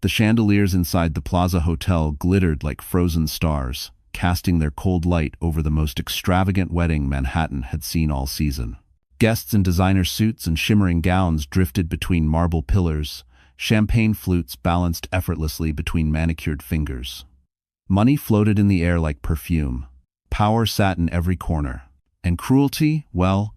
The chandeliers inside the Plaza Hotel glittered like frozen stars, casting their cold light over the most extravagant wedding Manhattan had seen all season. Guests in designer suits and shimmering gowns drifted between marble pillars. Champagne flutes balanced effortlessly between manicured fingers. Money floated in the air like perfume. Power sat in every corner. And cruelty, well,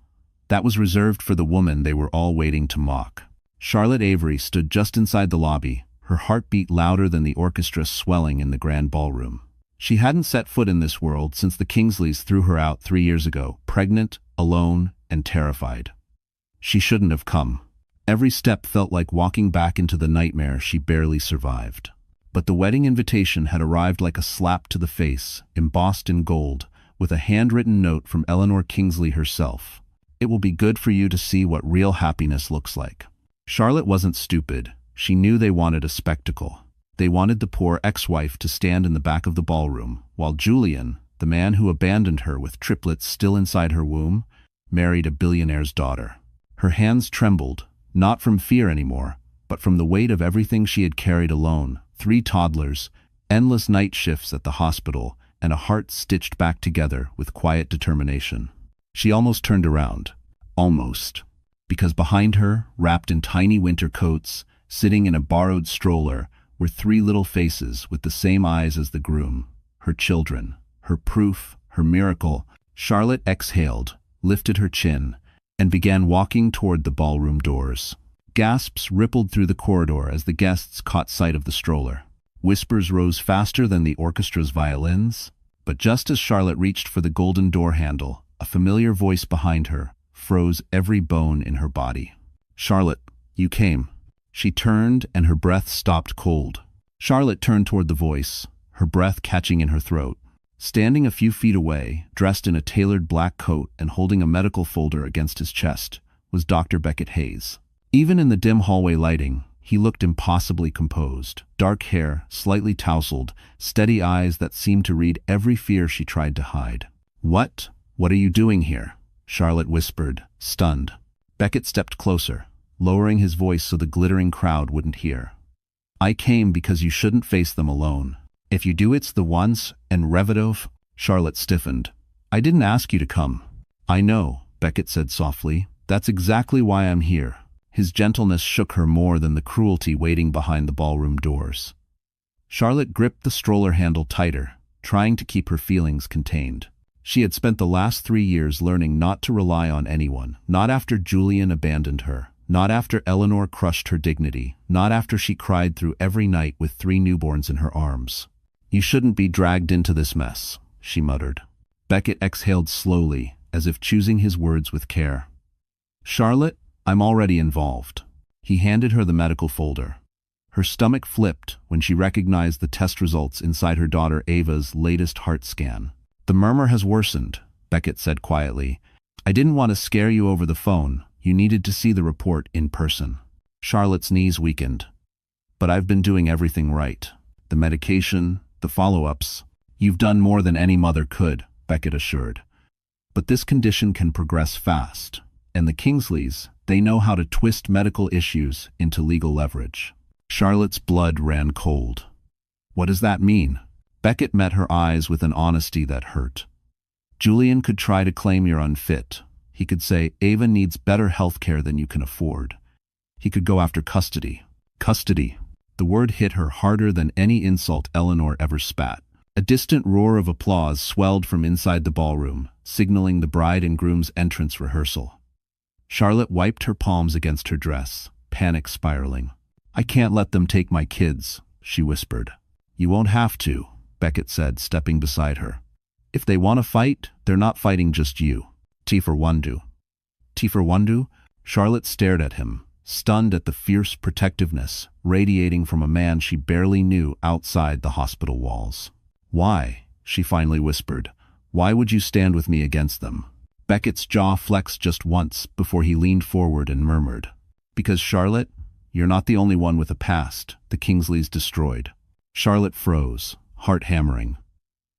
that was reserved for the woman they were all waiting to mock. Charlotte Avery stood just inside the lobby, her heart beat louder than the orchestra swelling in the grand ballroom. She hadn't set foot in this world since the Kingsleys threw her out 3 years ago, pregnant, alone, and terrified. She shouldn't have come. Every step felt like walking back into the nightmare she barely survived. But the wedding invitation had arrived like a slap to the face, embossed in gold, with a handwritten note from Eleanor Kingsley herself. "It will be good for you to see what real happiness looks like." Charlotte wasn't stupid. She knew they wanted a spectacle. They wanted the poor ex-wife to stand in the back of the ballroom, while Julian, the man who abandoned her with triplets still inside her womb, married a billionaire's daughter. Her hands trembled, not from fear anymore, but from the weight of everything she had carried alone: 3 toddlers, endless night shifts at the hospital, and a heart stitched back together with quiet determination. She almost turned around. Almost. Because behind her, wrapped in tiny winter coats, sitting in a borrowed stroller, were 3 little faces with the same eyes as the groom. Her children. Her proof. Her miracle. Charlotte exhaled, lifted her chin, and began walking toward the ballroom doors. Gasps rippled through the corridor as the guests caught sight of the stroller. Whispers rose faster than the orchestra's violins, but just as Charlotte reached for the golden door handle, a familiar voice behind her froze every bone in her body. "Charlotte, you came." She turned and her breath stopped cold. Charlotte turned toward the voice, her breath catching in her throat. Standing a few feet away, dressed in a tailored black coat and holding a medical folder against his chest, was Dr. Beckett Hayes. Even in the dim hallway lighting, he looked impossibly composed. Dark hair, slightly tousled, steady eyes that seemed to read every fear she tried to hide. What are you doing here?" Charlotte whispered, stunned. Beckett stepped closer, lowering his voice so the glittering crowd wouldn't hear. "I came because you shouldn't face them alone. If you do, it's the ones, and Revidov." Charlotte stiffened. "I didn't ask you to come." "I know," Beckett said softly. "That's exactly why I'm here." His gentleness shook her more than the cruelty waiting behind the ballroom doors. Charlotte gripped the stroller handle tighter, trying to keep her feelings contained. She had spent the last 3 years learning not to rely on anyone, not after Julian abandoned her, not after Eleanor crushed her dignity, not after she cried through every night with 3 newborns in her arms. "You shouldn't be dragged into this mess," she muttered. Beckett exhaled slowly, as if choosing his words with care. "Charlotte, I'm already involved." He handed her the medical folder. Her stomach flipped when she recognized the test results inside her daughter Ava's latest heart scan. "The murmur has worsened," Beckett said quietly. "I didn't want to scare you over the phone. You needed to see the report in person." Charlotte's knees weakened. "But I've been doing everything right. The medication, the follow-ups. You've done more than any mother could," Beckett assured. "But this condition can progress fast, and the Kingsleys, they know how to twist medical issues into legal leverage." Charlotte's blood ran cold. "What does that mean?" Beckett met her eyes with an honesty that hurt. "Julian could try to claim you're unfit. He could say Ava needs better health care than you can afford. He could go after custody." Custody. The word hit her harder than any insult Eleanor ever spat. A distant roar of applause swelled from inside the ballroom, signaling the bride and groom's entrance rehearsal. Charlotte wiped her palms against her dress, panic spiraling. "I can't let them take my kids," she whispered. "You won't have to," Beckett said, stepping beside her. "If they want to fight, they're not fighting just you. T for Wundu." "T for Wundu?" Charlotte stared at him, stunned at the fierce protectiveness radiating from a man she barely knew outside the hospital walls. "Why?" she finally whispered. "Why would you stand with me against them?" Beckett's jaw flexed just once before he leaned forward and murmured, "Because Charlotte, you're not the only one with a past the Kingsleys destroyed." Charlotte froze, heart hammering.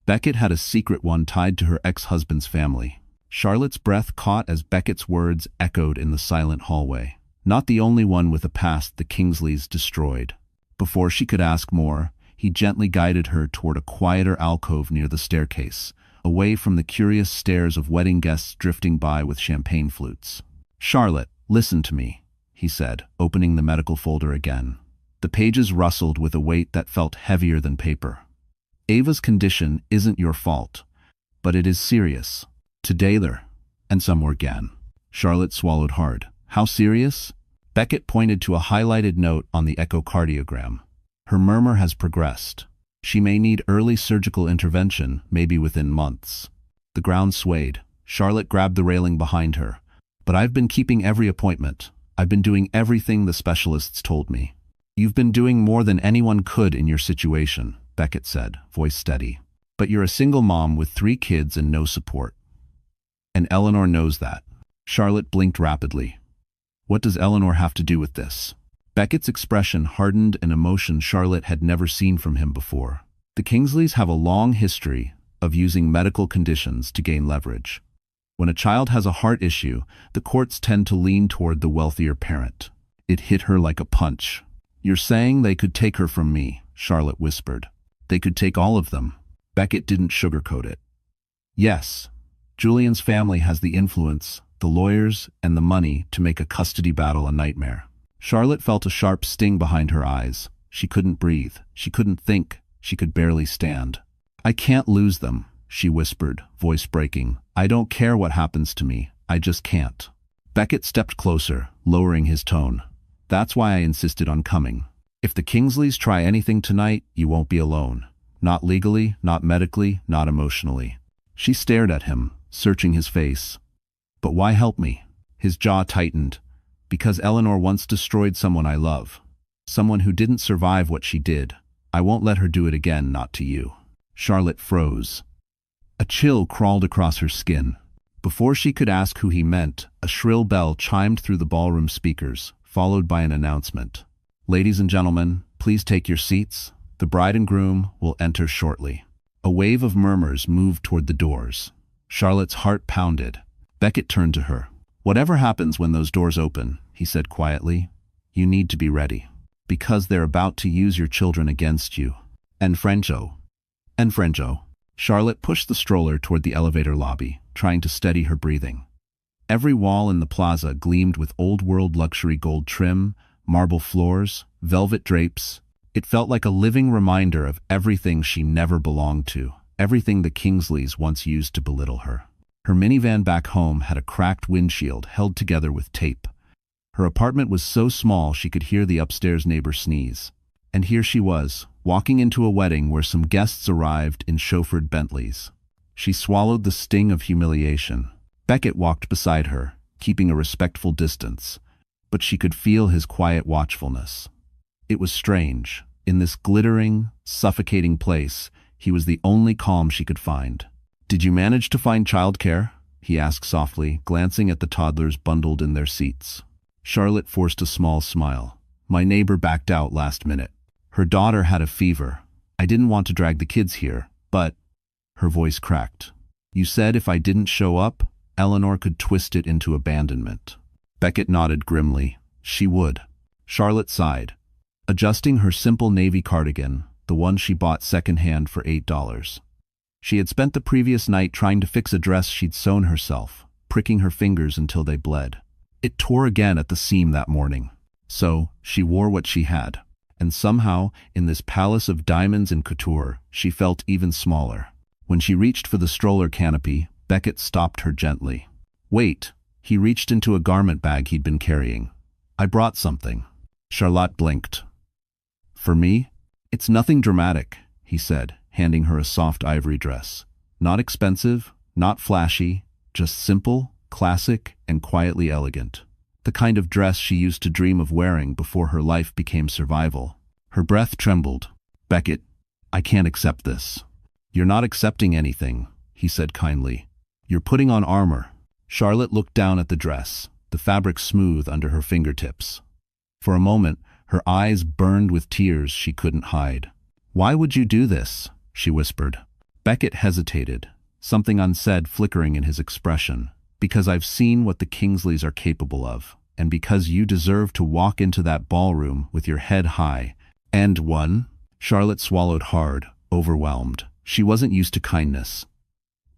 Beckett had a secret one tied to her ex-husband's family. Charlotte's breath caught as Beckett's words echoed in the silent hallway. "Not the only one with a past the Kingsleys destroyed." Before she could ask more, he gently guided her toward a quieter alcove near the staircase, away from the curious stares of wedding guests drifting by with champagne flutes. "Charlotte, listen to me," he said, opening the medical folder again. The pages rustled with a weight that felt heavier than paper. "Ava's condition isn't your fault, but it is serious. Today there, and some more again." Charlotte swallowed hard. "How serious?" Beckett pointed to a highlighted note on the echocardiogram. "Her murmur has progressed. She may need early surgical intervention, maybe within months." The ground swayed. Charlotte grabbed the railing behind her. "But I've been keeping every appointment. I've been doing everything the specialists told me." "You've been doing more than anyone could in your situation," Beckett said, voice steady. "But you're a single mom with 3 kids and no support. And Eleanor knows that." Charlotte blinked rapidly. "What does Eleanor have to do with this?" Beckett's expression hardened an emotion Charlotte had never seen from him before. The Kingsleys have a long history of using medical conditions to gain leverage. When a child has a heart issue, the courts tend to lean toward the wealthier parent. It hit her like a punch. "You're saying they could take her from me," Charlotte whispered. "They could take all of them." Beckett didn't sugarcoat it. "Yes, Julian's family has the influence, the lawyers, and the money to make a custody battle a nightmare." Charlotte felt a sharp sting behind her eyes. She couldn't breathe. She couldn't think. She could barely stand. "I can't lose them," she whispered, voice breaking. "I don't care what happens to me. I just can't." Beckett stepped closer, lowering his tone. "That's why I insisted on coming. If the Kingsleys try anything tonight, you won't be alone. Not legally, not medically, not emotionally." She stared at him, searching his face. "But why help me?" His jaw tightened. "Because Eleanor once destroyed someone I love. Someone who didn't survive what she did. I won't let her do it again, not to you." Charlotte froze. A chill crawled across her skin. Before she could ask who he meant, a shrill bell chimed through the ballroom speakers, followed by an announcement. "Ladies and gentlemen, please take your seats. The bride and groom will enter shortly." A wave of murmurs moved toward the doors. Charlotte's heart pounded. Beckett turned to her. "Whatever happens when those doors open," he said quietly, "you need to be ready. Because they're about to use your children against you. En Frencho." En Frencho. Charlotte pushed the stroller toward the elevator lobby, trying to steady her breathing. Every wall in the plaza gleamed with old-world luxury gold trim, marble floors, velvet drapes. It felt like a living reminder of everything she never belonged to, everything the Kingsleys once used to belittle her. Her minivan back home had a cracked windshield held together with tape. Her apartment was so small she could hear the upstairs neighbor sneeze. And here she was, walking into a wedding where some guests arrived in chauffeured Bentleys. She swallowed the sting of humiliation. Beckett walked beside her, keeping a respectful distance, but she could feel his quiet watchfulness. It was strange. In this glittering, suffocating place, he was the only calm she could find. "Did you manage to find childcare?" he asked softly, glancing at the toddlers bundled in their seats. Charlotte forced a small smile. "My neighbor backed out last minute. Her daughter had a fever. I didn't want to drag the kids here, but—" Her voice cracked. "You said if I didn't show up, Eleanor could twist it into abandonment." Beckett nodded grimly. "She would." Charlotte sighed. Adjusting her simple navy cardigan, the one she bought secondhand for $8. She had spent the previous night trying to fix a dress she'd sewn herself, pricking her fingers until they bled. It tore again at the seam that morning. So, she wore what she had. And somehow, in this palace of diamonds and couture, she felt even smaller. When she reached for the stroller canopy, Beckett stopped her gently. "Wait." He reached into a garment bag he'd been carrying. "I brought something." Charlotte blinked. "For me?" "It's nothing dramatic," he said, handing her a soft ivory dress. "Not expensive, not flashy, just simple, classic, and quietly elegant. The kind of dress she used to dream of wearing before her life became survival." Her breath trembled. "Beckett, I can't accept this." "You're not accepting anything," he said kindly. "You're putting on armor." Charlotte looked down at the dress, the fabric smooth under her fingertips. For a moment, her eyes burned with tears she couldn't hide. "Why would you do this?" she whispered. Beckett hesitated, something unsaid flickering in his expression. "Because I've seen what the Kingsleys are capable of, and because you deserve to walk into that ballroom with your head high "And one?" Charlotte swallowed hard, overwhelmed. She wasn't used to kindness.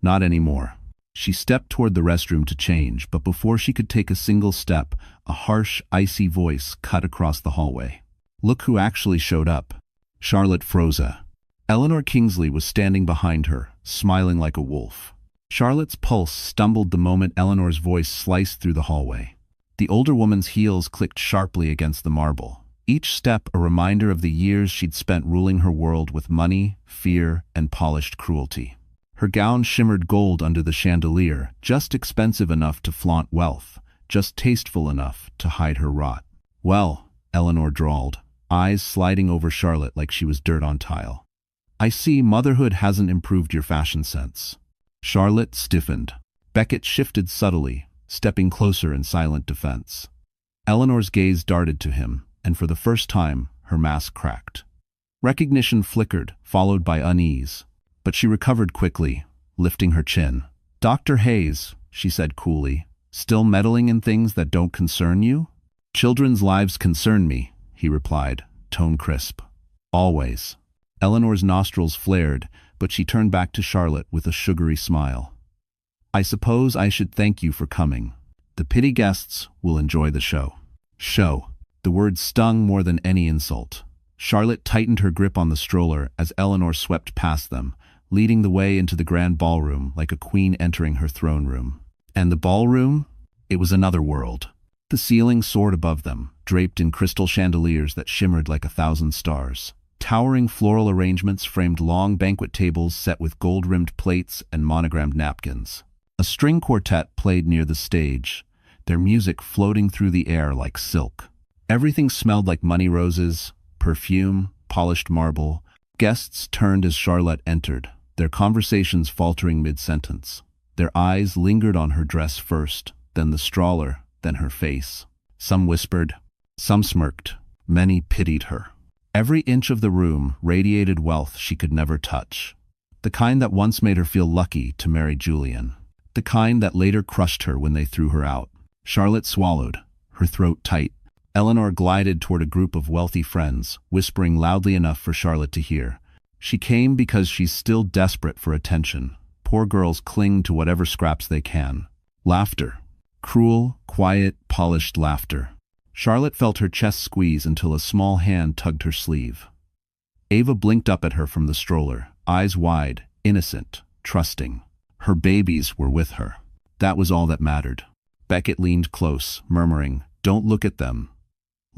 Not anymore. She stepped toward the restroom to change, but before she could take a single step, a harsh, icy voice cut across the hallway. "Look who actually showed up." Charlotte froze. Eleanor Kingsley was standing behind her, smiling like a wolf. Charlotte's pulse stumbled the moment Eleanor's voice sliced through the hallway. The older woman's heels clicked sharply against the marble, each step a reminder of the years she'd spent ruling her world with money, fear, and polished cruelty. Her gown shimmered gold under the chandelier, just expensive enough to flaunt wealth, just tasteful enough to hide her rot. "Well," Eleanor drawled, eyes sliding over Charlotte like she was dirt on tile. "I see motherhood hasn't improved your fashion sense." Charlotte stiffened. Beckett shifted subtly, stepping closer in silent defense. Eleanor's gaze darted to him, and for the first time, her mask cracked. Recognition flickered, followed by unease, but she recovered quickly, lifting her chin. "Dr. Hayes," she said coolly, "still meddling in things that don't concern you?" "Children's lives concern me," he replied, tone crisp. "Always." Eleanor's nostrils flared, but she turned back to Charlotte with a sugary smile. "I suppose I should thank you for coming. The pity guests will enjoy the show." Show. The word stung more than any insult. Charlotte tightened her grip on the stroller as Eleanor swept past them, leading the way into the grand ballroom like a queen entering her throne room. And the ballroom? It was another world. The ceiling soared above them, draped in crystal chandeliers that shimmered like 1,000 stars. Towering floral arrangements framed long banquet tables set with gold-rimmed plates and monogrammed napkins. A string quartet played near the stage, their music floating through the air like silk. Everything smelled like money roses, perfume, polished marble. Guests turned as Charlotte entered, their conversations faltering mid-sentence. Their eyes lingered on her dress first, then the stroller, then her face. Some whispered, some smirked, many pitied her. Every inch of the room radiated wealth she could never touch. The kind that once made her feel lucky to marry Julian. The kind that later crushed her when they threw her out. Charlotte swallowed, her throat tight. Eleanor glided toward a group of wealthy friends, whispering loudly enough for Charlotte to hear. She came because she's still desperate for attention. Poor girls cling to whatever scraps they can. Laughter. Cruel, quiet, polished laughter. Charlotte felt her chest squeeze until a small hand tugged her sleeve. Ava blinked up at her from the stroller, eyes wide, innocent, trusting. Her babies were with her. That was all that mattered. Beckett leaned close, murmuring, "Don't look at them.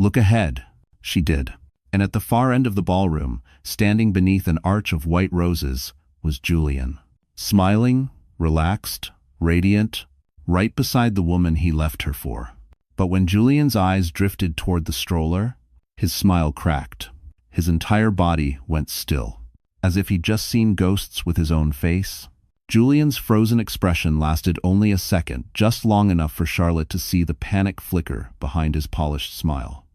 Look ahead." She did. And at the far end of the ballroom, standing beneath an arch of white roses, was Julian. Smiling, relaxed, radiant, right beside the woman he left her for. But when Julian's eyes drifted toward the stroller, his smile cracked. His entire body went still, as if he'd just seen ghosts with his own face. Julian's frozen expression lasted only a second, just long enough for Charlotte to see the panic flicker behind his polished smile.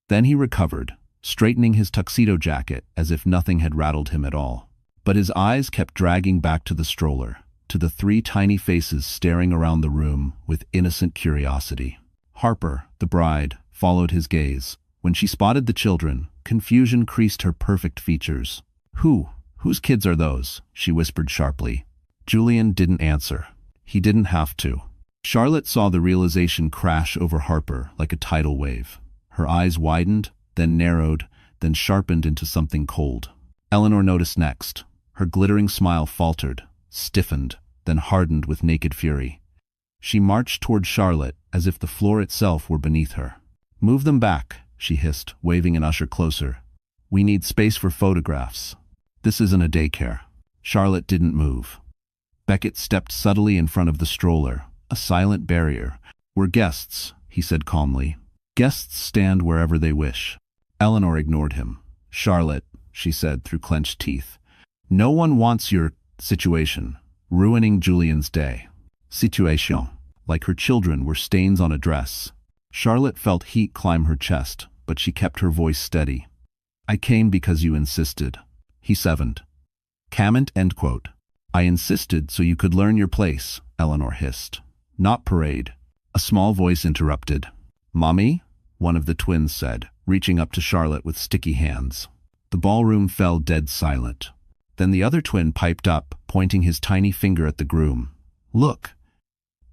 Then he recovered, straightening his tuxedo jacket as if nothing had rattled him at all. But his eyes kept dragging back to the stroller, to the 3 tiny faces staring around the room with innocent curiosity. Harper, the bride, followed his gaze. When she spotted the children, confusion creased her perfect features. Whose kids are those?" she whispered sharply. Julian didn't answer. He didn't have to. Charlotte saw the realization crash over Harper like a tidal wave. Her eyes widened, then narrowed, then sharpened into something cold. Eleanor noticed next. Her glittering smile faltered, stiffened, then hardened with naked fury. She marched toward Charlotte as if the floor itself were beneath her. "Move them back," she hissed, waving an usher closer. "We need space for photographs. This isn't a daycare." Charlotte didn't move. Beckett stepped subtly in front of the stroller, a silent barrier. "We're guests," he said calmly. "Guests stand wherever they wish." Eleanor ignored him. "Charlotte," she said through clenched teeth, "no one wants your situation, ruining Julian's day." Situation. Like her children were stains on a dress. Charlotte felt heat climb her chest, but she kept her voice steady. "I came because you insisted." He sevened. Comment, end quote. "I insisted so you could learn your place," Eleanor hissed. "Not parade." A small voice interrupted. "Mommy?" one of the twins said, reaching up to Charlotte with sticky hands. The ballroom fell dead silent. Then the other twin piped up, pointing his tiny finger at the groom. "Look,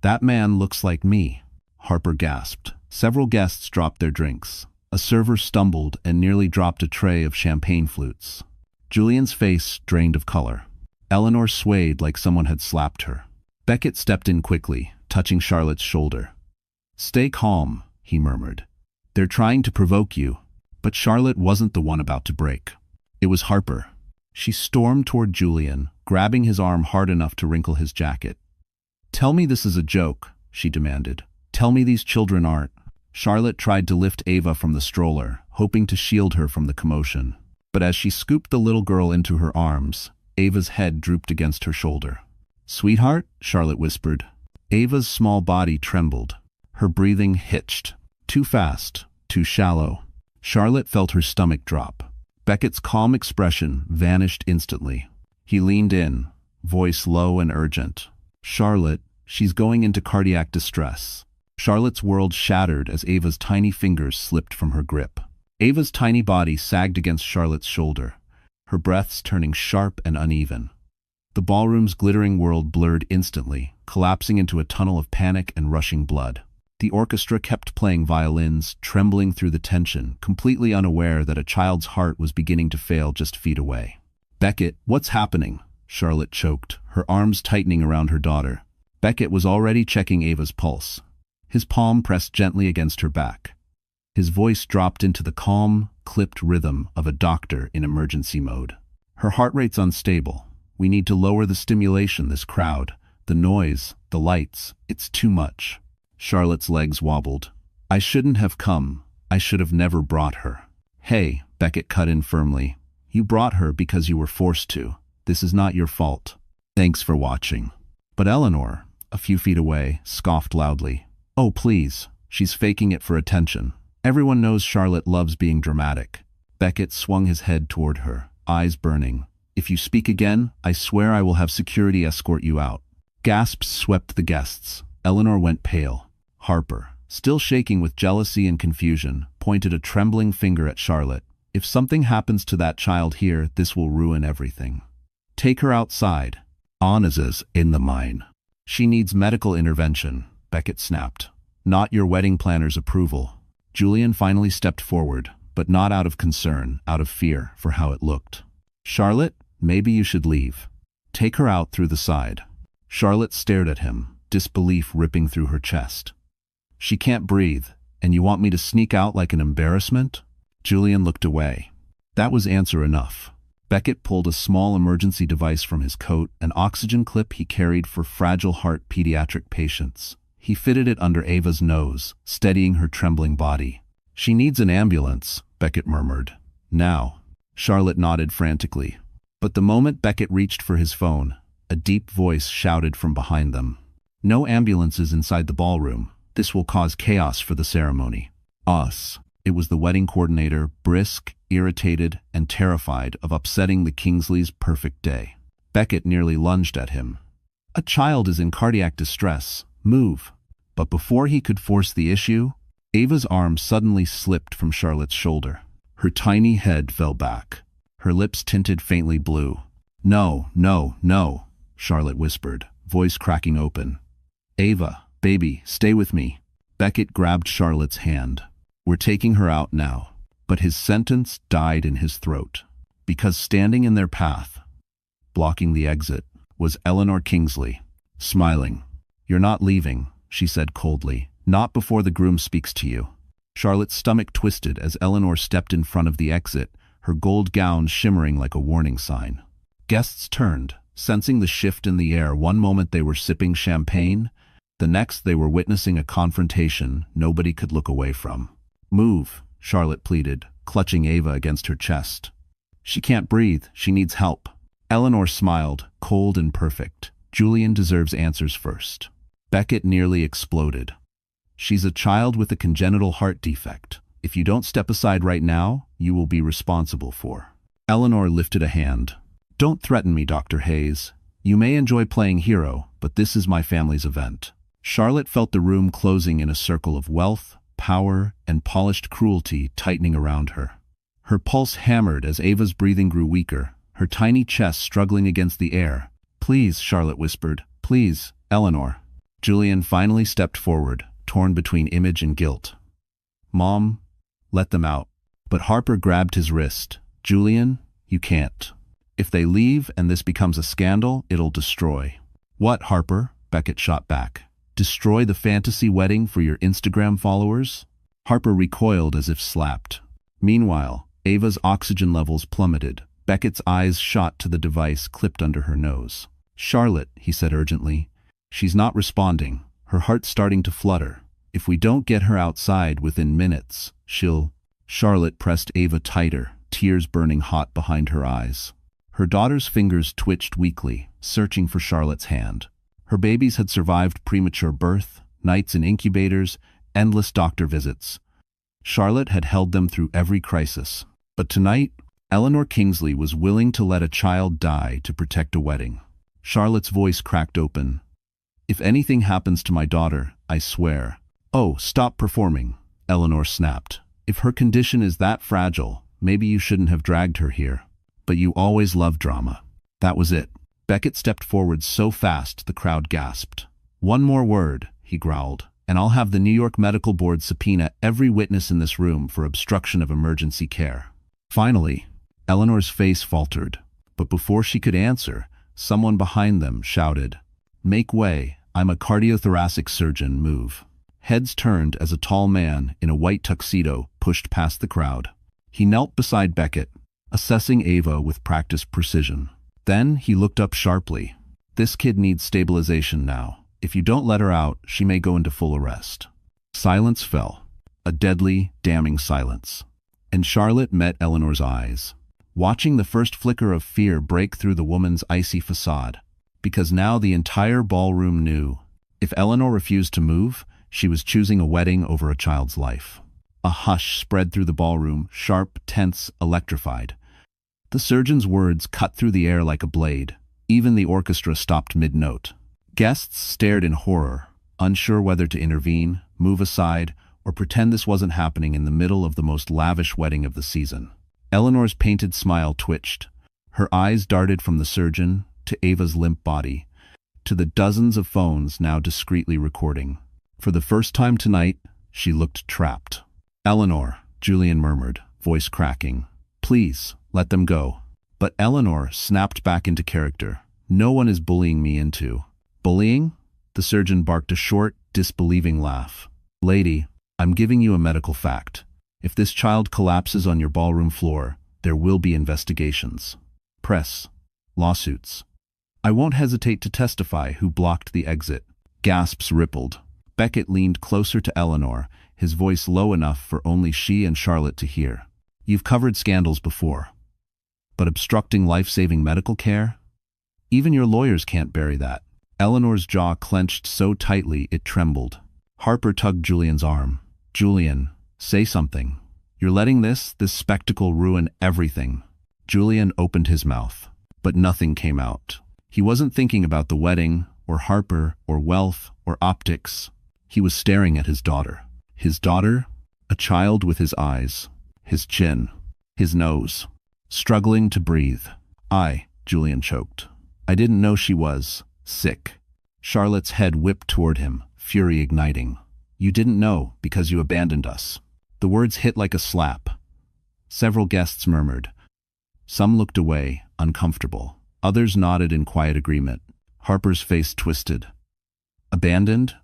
that man looks like me," Harper gasped. Several guests dropped their drinks. A server stumbled and nearly dropped a tray of champagne flutes. Julian's face drained of color. Eleanor swayed like someone had slapped her. Beckett stepped in quickly, touching Charlotte's shoulder. "Stay calm," he murmured. "They're trying to provoke you." But Charlotte wasn't the one about to break. It was Harper. She stormed toward Julian, grabbing his arm hard enough to wrinkle his jacket. "Tell me this is a joke," she demanded. "Tell me these children aren't." Charlotte tried to lift Ava from the stroller, hoping to shield her from the commotion. But as she scooped the little girl into her arms, Ava's head drooped against her shoulder. "Sweetheart," Charlotte whispered. Ava's small body trembled. Her breathing hitched. Too fast, too shallow. Charlotte felt her stomach drop. Beckett's calm expression vanished instantly. He leaned in, voice low and urgent. "Charlotte, she's going into cardiac distress." Charlotte's world shattered as Ava's tiny fingers slipped from her grip. Ava's tiny body sagged against Charlotte's shoulder, her breaths turning sharp and uneven. The ballroom's glittering world blurred instantly, collapsing into a tunnel of panic and rushing blood. The orchestra kept playing violins, trembling through the tension, completely unaware that a child's heart was beginning to fail just feet away. "Beckett, what's happening?" Charlotte choked, her arms tightening around her daughter. Beckett was already checking Ava's pulse. His palm pressed gently against her back. His voice dropped into the calm, clipped rhythm of a doctor in emergency mode. "Her heart rate's unstable. We need to lower the stimulation, this crowd. The noise, the lights, it's too much." Charlotte's legs wobbled. "I shouldn't have come. I should have never brought her." "Hey," Beckett cut in firmly. "You brought her because you were forced to. This is not your fault. Thanks for watching." But Eleanor, a few feet away, scoffed loudly. "Oh, please. She's faking it for attention. Everyone knows Charlotte loves being dramatic." Beckett swung his head toward her, eyes burning. "If you speak again, I swear I will have security escort you out." Gasps swept the guests. Eleanor went pale. Harper, still shaking with jealousy and confusion, pointed a trembling finger at Charlotte. "If something happens to that child here, this will ruin everything. Take her outside." "Anna's in the mine. She needs medical intervention," Beckett snapped. "Not your wedding planner's approval." Julian finally stepped forward, but not out of concern, out of fear for how it looked. "Charlotte, maybe you should leave. Take her out through the side." Charlotte stared at him, disbelief ripping through her chest. "She can't breathe, and you want me to sneak out like an embarrassment?" Julian looked away. That was answer enough. Beckett pulled a small emergency device from his coat, an oxygen clip he carried for fragile heart pediatric patients. He fitted it under Ava's nose, steadying her trembling body. "She needs an ambulance," Beckett murmured. "Now." Charlotte nodded frantically. But the moment Beckett reached for his phone, a deep voice shouted from behind them. "No ambulances inside the ballroom. This will cause chaos for the ceremony." Us. It was the wedding coordinator, brisk, irritated, and terrified of upsetting the Kingsleys' perfect day. Beckett nearly lunged at him. "A child is in cardiac distress. Move." But before he could force the issue, Ava's arm suddenly slipped from Charlotte's shoulder. Her tiny head fell back. Her lips tinted faintly blue. "No, no, no," Charlotte whispered, voice cracking open. "Ava, baby, stay with me." Beckett grabbed Charlotte's hand. "We're taking her out now." But his sentence died in his throat, because standing in their path, blocking the exit, was Eleanor Kingsley, smiling. "You're not leaving," she said coldly. "Not before the groom speaks to you." Charlotte's stomach twisted as Eleanor stepped in front of the exit, her gold gown shimmering like a warning sign. Guests turned, sensing the shift in the air. One moment they were sipping champagne, the next they were witnessing a confrontation nobody could look away from. "Move," Charlotte pleaded, clutching Ava against her chest. "She can't breathe. She needs help." Eleanor smiled, cold and perfect. "Julian deserves answers first." Beckett nearly exploded. "She's a child with a congenital heart defect. If you don't step aside right now, you will be responsible for." Eleanor lifted a hand. "Don't threaten me, Dr. Hayes. You may enjoy playing hero, but this is my family's event." Charlotte felt the room closing in a circle of wealth, power, and polished cruelty tightening around her. Her pulse hammered as Ava's breathing grew weaker, her tiny chest struggling against the air. "Please," Charlotte whispered. "Please, Eleanor." Julian finally stepped forward, torn between image and guilt. "Mom, let them out." But Harper grabbed his wrist. "Julian, you can't. If they leave and this becomes a scandal, it'll destroy." "What, Harper?" Beckett shot back. "Destroy the fantasy wedding for your Instagram followers?" Harper recoiled as if slapped. Meanwhile, Ava's oxygen levels plummeted. Beckett's eyes shot to the device clipped under her nose. "Charlotte," he said urgently. "She's not responding. Her heart's starting to flutter. If we don't get her outside within minutes, she'll—" Charlotte pressed Ava tighter, tears burning hot behind her eyes. Her daughter's fingers twitched weakly, searching for Charlotte's hand. Her babies had survived premature birth, nights in incubators, endless doctor visits. Charlotte had held them through every crisis. But tonight, Eleanor Kingsley was willing to let a child die to protect a wedding. Charlotte's voice cracked open. "If anything happens to my daughter, I swear." "Oh, stop performing," Eleanor snapped. "If her condition is that fragile, maybe you shouldn't have dragged her here. But you always love drama." That was it. Beckett stepped forward so fast the crowd gasped. "One more word," he growled, "and I'll have the New York Medical Board subpoena every witness in this room for obstruction of emergency care." Finally, Eleanor's face faltered. But before she could answer, someone behind them shouted, "Make way, I'm a cardiothoracic surgeon, move." Heads turned as a tall man in a white tuxedo pushed past the crowd. He knelt beside Beckett, assessing Ava with practiced precision. Then he looked up sharply. "This kid needs stabilization now. If you don't let her out, she may go into full arrest." Silence fell. A deadly, damning silence. And Charlotte met Eleanor's eyes, watching the first flicker of fear break through the woman's icy facade. Because now the entire ballroom knew. If Eleanor refused to move, she was choosing a wedding over a child's life. A hush spread through the ballroom, sharp, tense, electrified. The surgeon's words cut through the air like a blade. Even the orchestra stopped mid-note. Guests stared in horror, unsure whether to intervene, move aside, or pretend this wasn't happening in the middle of the most lavish wedding of the season. Eleanor's painted smile twitched. Her eyes darted from the surgeon to Ava's limp body, to the dozens of phones now discreetly recording. For the first time tonight, she looked trapped. "Eleanor," Julian murmured, voice cracking. "Please, let them go." But Eleanor snapped back into character. "No one is bullying me into—" "Bullying?" The surgeon barked a short, disbelieving laugh. "Lady, I'm giving you a medical fact. If this child collapses on your ballroom floor, there will be investigations. Press. Lawsuits. I won't hesitate to testify who blocked the exit." Gasps rippled. Beckett leaned closer to Eleanor, his voice low enough for only she and Charlotte to hear. "You've covered scandals before. But obstructing life-saving medical care? Even your lawyers can't bury that." Eleanor's jaw clenched so tightly it trembled. Harper tugged Julian's arm. "Julian, say something. You're letting this spectacle ruin everything." Julian opened his mouth, but nothing came out. He wasn't thinking about the wedding, or Harper, or wealth, or optics. He was staring at his daughter. His daughter, a child with his eyes, his chin, his nose, struggling to breathe. Julian choked. "I didn't know she was sick." Charlotte's head whipped toward him, fury igniting. "You didn't know because you abandoned us." The words hit like a slap. Several guests murmured. Some looked away, uncomfortable. Others nodded in quiet agreement. Harper's face twisted. "Abandoned?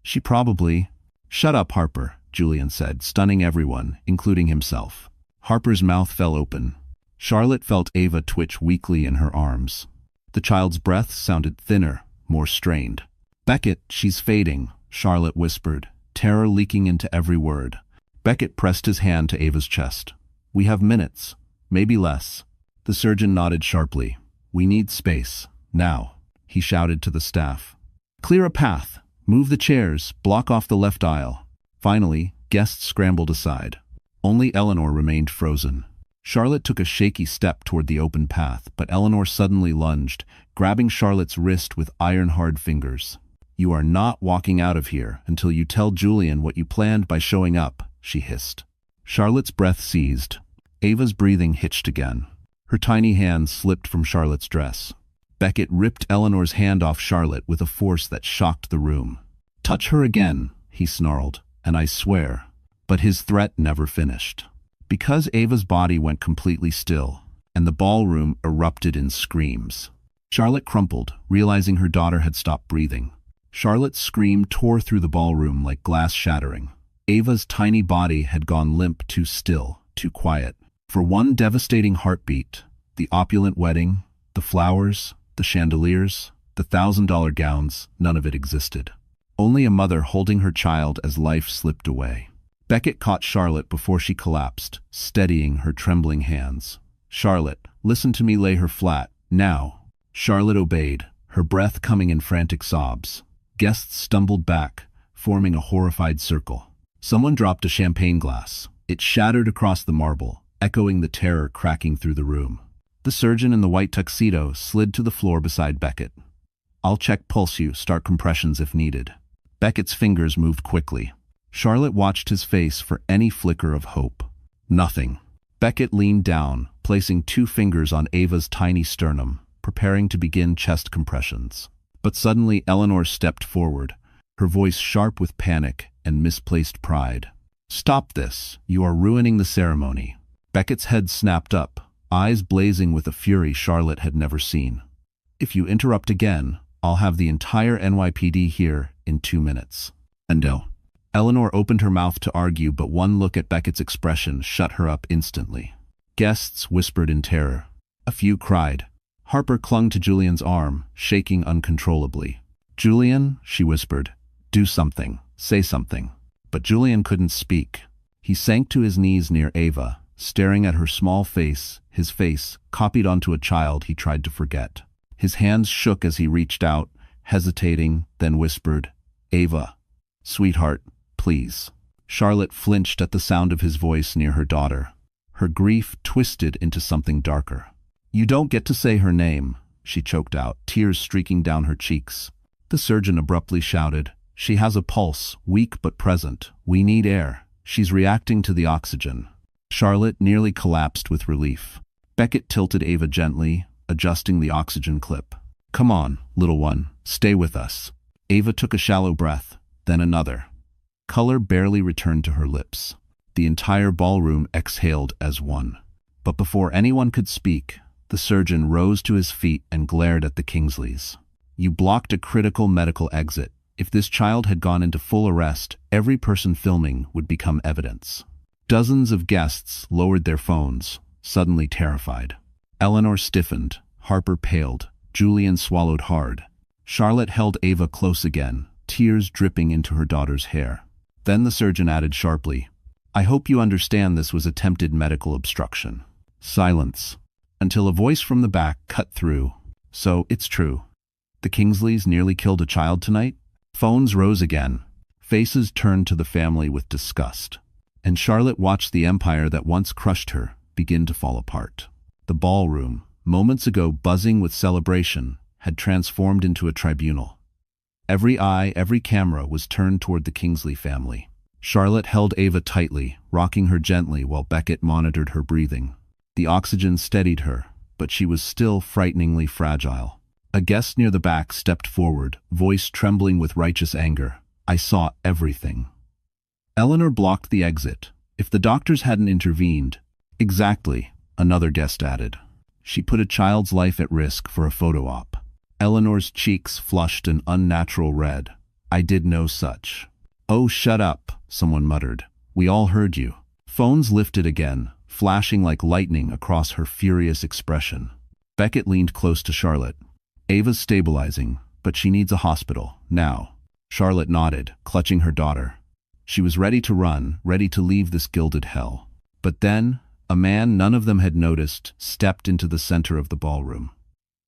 She probably—" "Shut up, Harper," Julian said, stunning everyone, including himself. Harper's mouth fell open. Charlotte felt Ava twitch weakly in her arms. The child's breath sounded thinner, more strained. "Beckett, she's fading," Charlotte whispered, terror leaking into every word. Beckett pressed his hand to Ava's chest. "We have minutes, maybe less." The surgeon nodded sharply. "We need space, now," he shouted to the staff. "Clear a path, move the chairs, block off the left aisle." Finally, guests scrambled aside. Only Eleanor remained frozen. Charlotte took a shaky step toward the open path, but Eleanor suddenly lunged, grabbing Charlotte's wrist with iron-hard fingers. "You are not walking out of here until you tell Julian what you planned by showing up," she hissed. Charlotte's breath seized. Ava's breathing hitched again. Her tiny hand slipped from Charlotte's dress. Beckett ripped Eleanor's hand off Charlotte with a force that shocked the room. "Touch her again," he snarled, "and I swear." But his threat never finished. Because Ava's body went completely still, and the ballroom erupted in screams. Charlotte crumpled, realizing her daughter had stopped breathing. Charlotte's scream tore through the ballroom like glass shattering. Ava's tiny body had gone limp, too still, too quiet. For one devastating heartbeat, the opulent wedding, the flowers, the chandeliers, the $1,000 gowns, none of it existed. Only a mother holding her child as life slipped away. Beckett caught Charlotte before she collapsed, steadying her trembling hands. "Charlotte, listen to me, lay her flat, now." Charlotte obeyed, her breath coming in frantic sobs. Guests stumbled back, forming a horrified circle. Someone dropped a champagne glass. It shattered across the marble, echoing the terror cracking through the room. The surgeon in the white tuxedo slid to the floor beside Beckett. "I'll check pulse you, start compressions if needed." Beckett's fingers moved quickly. Charlotte watched his face for any flicker of hope. Nothing. Beckett leaned down, placing 2 fingers on Ava's tiny sternum, preparing to begin chest compressions. But suddenly Eleanor stepped forward, her voice sharp with panic and misplaced pride. "Stop this. You are ruining the ceremony." Beckett's head snapped up, eyes blazing with a fury Charlotte had never seen. "If you interrupt again, I'll have the entire NYPD here in 2 minutes. And no." Eleanor opened her mouth to argue, but one look at Beckett's expression shut her up instantly. Guests whispered in terror. A few cried. Harper clung to Julian's arm, shaking uncontrollably. "Julian," she whispered, "do something, say something." But Julian couldn't speak. He sank to his knees near Ava, staring at her small face, his face copied onto a child he tried to forget. His hands shook as he reached out, hesitating, then whispered, "Ava, sweetheart, please." Charlotte flinched at the sound of his voice near her daughter. Her grief twisted into something darker. "You don't get to say her name," she choked out, tears streaking down her cheeks. The surgeon abruptly shouted, "She has a pulse, weak but present. We need air. She's reacting to the oxygen." Charlotte nearly collapsed with relief. Beckett tilted Ava gently, adjusting the oxygen clip. "Come on, little one, stay with us." Ava took a shallow breath, then another. Color barely returned to her lips. The entire ballroom exhaled as one. But before anyone could speak, the surgeon rose to his feet and glared at the Kingsleys. "You blocked a critical medical exit. If this child had gone into full arrest, every person filming would become evidence." Dozens of guests lowered their phones, suddenly terrified. Eleanor stiffened, Harper paled, Julian swallowed hard. Charlotte held Ava close again, tears dripping into her daughter's hair. Then the surgeon added sharply, "I hope you understand this was attempted medical obstruction." Silence, until a voice from the back cut through. "So, it's true. The Kingsleys nearly killed a child tonight?" Phones rose again. Faces turned to the family with disgust. And Charlotte watched the empire that once crushed her begin to fall apart. The ballroom, moments ago buzzing with celebration, had transformed into a tribunal. Every eye, every camera was turned toward the Kingsley family. Charlotte held Ava tightly, rocking her gently while Beckett monitored her breathing. The oxygen steadied her, but she was still frighteningly fragile. A guest near the back stepped forward, voice trembling with righteous anger. "I saw everything." Eleanor blocked the exit. "If the doctors hadn't intervened—" "Exactly," another guest added. "She put a child's life at risk for a photo op." Eleanor's cheeks flushed an unnatural red. "I did no such." "Oh, shut up," someone muttered. "We all heard you." Phones lifted again, flashing like lightning across her furious expression. Beckett leaned close to Charlotte. "Ava's stabilizing, but she needs a hospital, now." Charlotte nodded, clutching her daughter. She was ready to run, ready to leave this gilded hell. But then, a man none of them had noticed stepped into the center of the ballroom.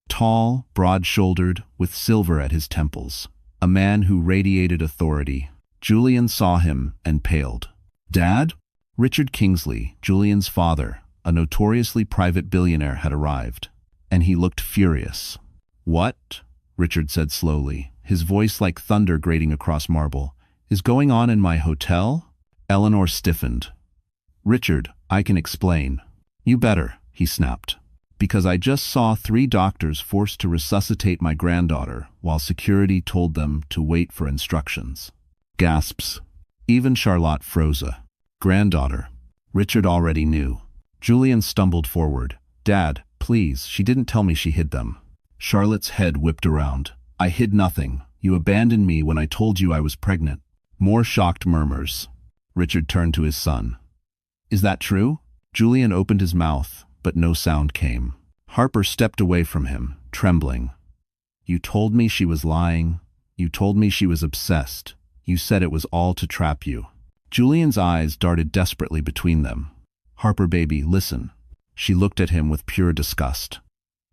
Tall, broad-shouldered, with silver at his temples. A man who radiated authority. Julian saw him and paled. "Dad?" Richard Kingsley, Julian's father, a notoriously private billionaire, had arrived. And he looked furious. "What?" Richard said slowly, his voice like thunder grating across marble. "Is going on in my hotel?" Eleanor stiffened. "Richard, I can explain." "You better," he snapped. "Because I just saw 3 doctors forced to resuscitate my granddaughter while security told them to wait for instructions." Gasps. Even Charlotte froze. Granddaughter. Richard already knew. Julian stumbled forward. "Dad, please, she didn't tell me she hid them." Charlotte's head whipped around. "I hid nothing. You abandoned me when I told you I was pregnant." More shocked murmurs. Richard turned to his son. "Is that true?" Julian opened his mouth, but no sound came. Harper stepped away from him, trembling. "You told me she was lying. You told me she was obsessed. You said it was all to trap you." Julian's eyes darted desperately between them. "Harper, baby, listen." She looked at him with pure disgust.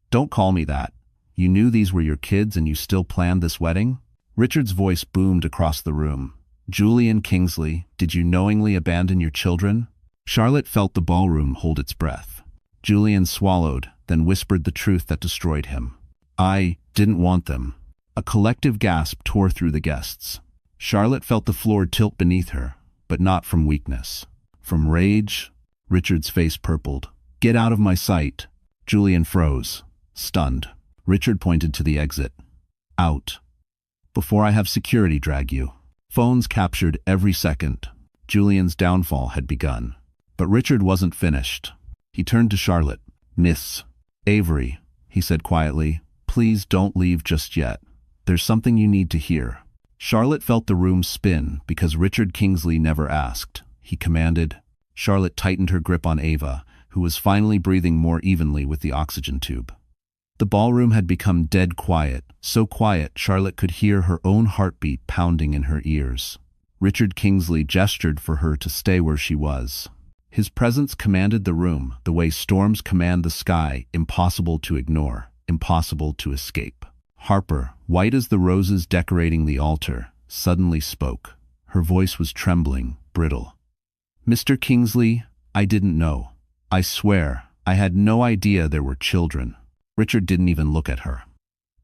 "Don't call me that. You knew these were your kids and you still planned this wedding?" Richard's voice boomed across the room. "Julian Kingsley, did you knowingly abandon your children?" Charlotte felt the ballroom hold its breath. Julian swallowed, then whispered the truth that destroyed him. "I didn't want them." A collective gasp tore through the guests. Charlotte felt the floor tilt beneath her, but not from weakness. From rage. Richard's face purpled. "Get out of my sight." Julian froze, stunned. Richard pointed to the exit. "Out. Before I have security drag you." Phones captured every second. Julian's downfall had begun. But Richard wasn't finished. He turned to Charlotte. "Miss Avery," he said quietly, "please don't leave just yet. There's something you need to hear." Charlotte felt the room spin because Richard Kingsley never asked. He commanded. Charlotte tightened her grip on Ava, who was finally breathing more evenly with the oxygen tube. The ballroom had become dead quiet, so quiet Charlotte could hear her own heartbeat pounding in her ears. Richard Kingsley gestured for her to stay where she was. His presence commanded the room, the way storms command the sky, impossible to ignore, impossible to escape. Harper, white as the roses decorating the altar, suddenly spoke. Her voice was trembling, brittle. "Mr. Kingsley, I didn't know. I swear, I had no idea there were children." Richard didn't even look at her.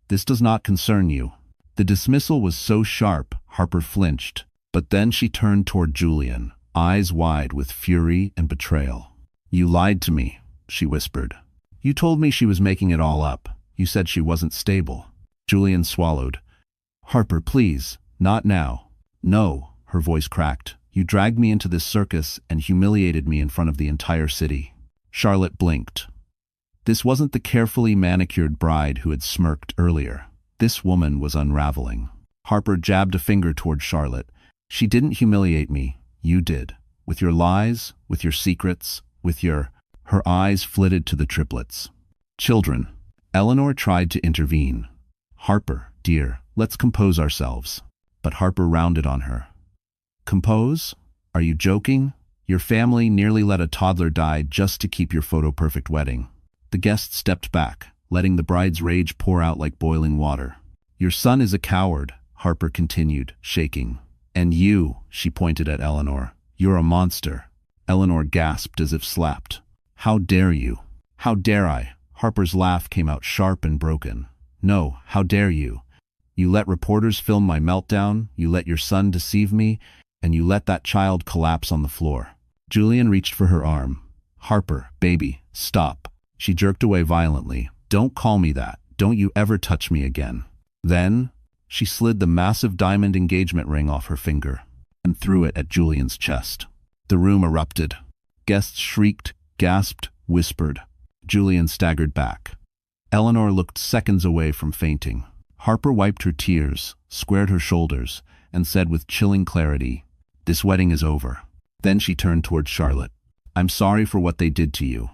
"This does not concern you." The dismissal was so sharp, Harper flinched, but then she turned toward Julian, eyes wide with fury and betrayal. "You lied to me," she whispered. "You told me she was making it all up. You said she wasn't stable." Julian swallowed. "Harper, please, not now." "No," her voice cracked. "You dragged me into this circus and humiliated me in front of the entire city." Charlotte blinked. This wasn't the carefully manicured bride who had smirked earlier. This woman was unraveling. Harper jabbed a finger toward Charlotte. "She didn't humiliate me. You did. With your lies, with your secrets, with your—" Her eyes flitted to the triplets. "Children." Eleanor tried to intervene. "Harper, dear, let's compose ourselves." But Harper rounded on her. "Compose? Are you joking? Your family nearly let a toddler die just to keep your photo-perfect wedding." The guests stepped back, letting the bride's rage pour out like boiling water. "Your son is a coward," Harper continued, shaking. "And you," she pointed at Eleanor, "you're a monster." Eleanor gasped as if slapped. "How dare you?" "How dare I?" Harper's laugh came out sharp and broken. "No, how dare you? You let reporters film my meltdown, you let your son deceive me, and you let that child collapse on the floor." Julian reached for her arm. "Harper, baby, stop." She jerked away violently. "Don't call me that. Don't you ever touch me again." Then, she slid the massive diamond engagement ring off her finger and threw it at Julian's chest. The room erupted. Guests shrieked, gasped, whispered. Julian staggered back. Eleanor looked seconds away from fainting. Harper wiped her tears, squared her shoulders, and said with chilling clarity, "This wedding is over." Then she turned toward Charlotte. "I'm sorry for what they did to you.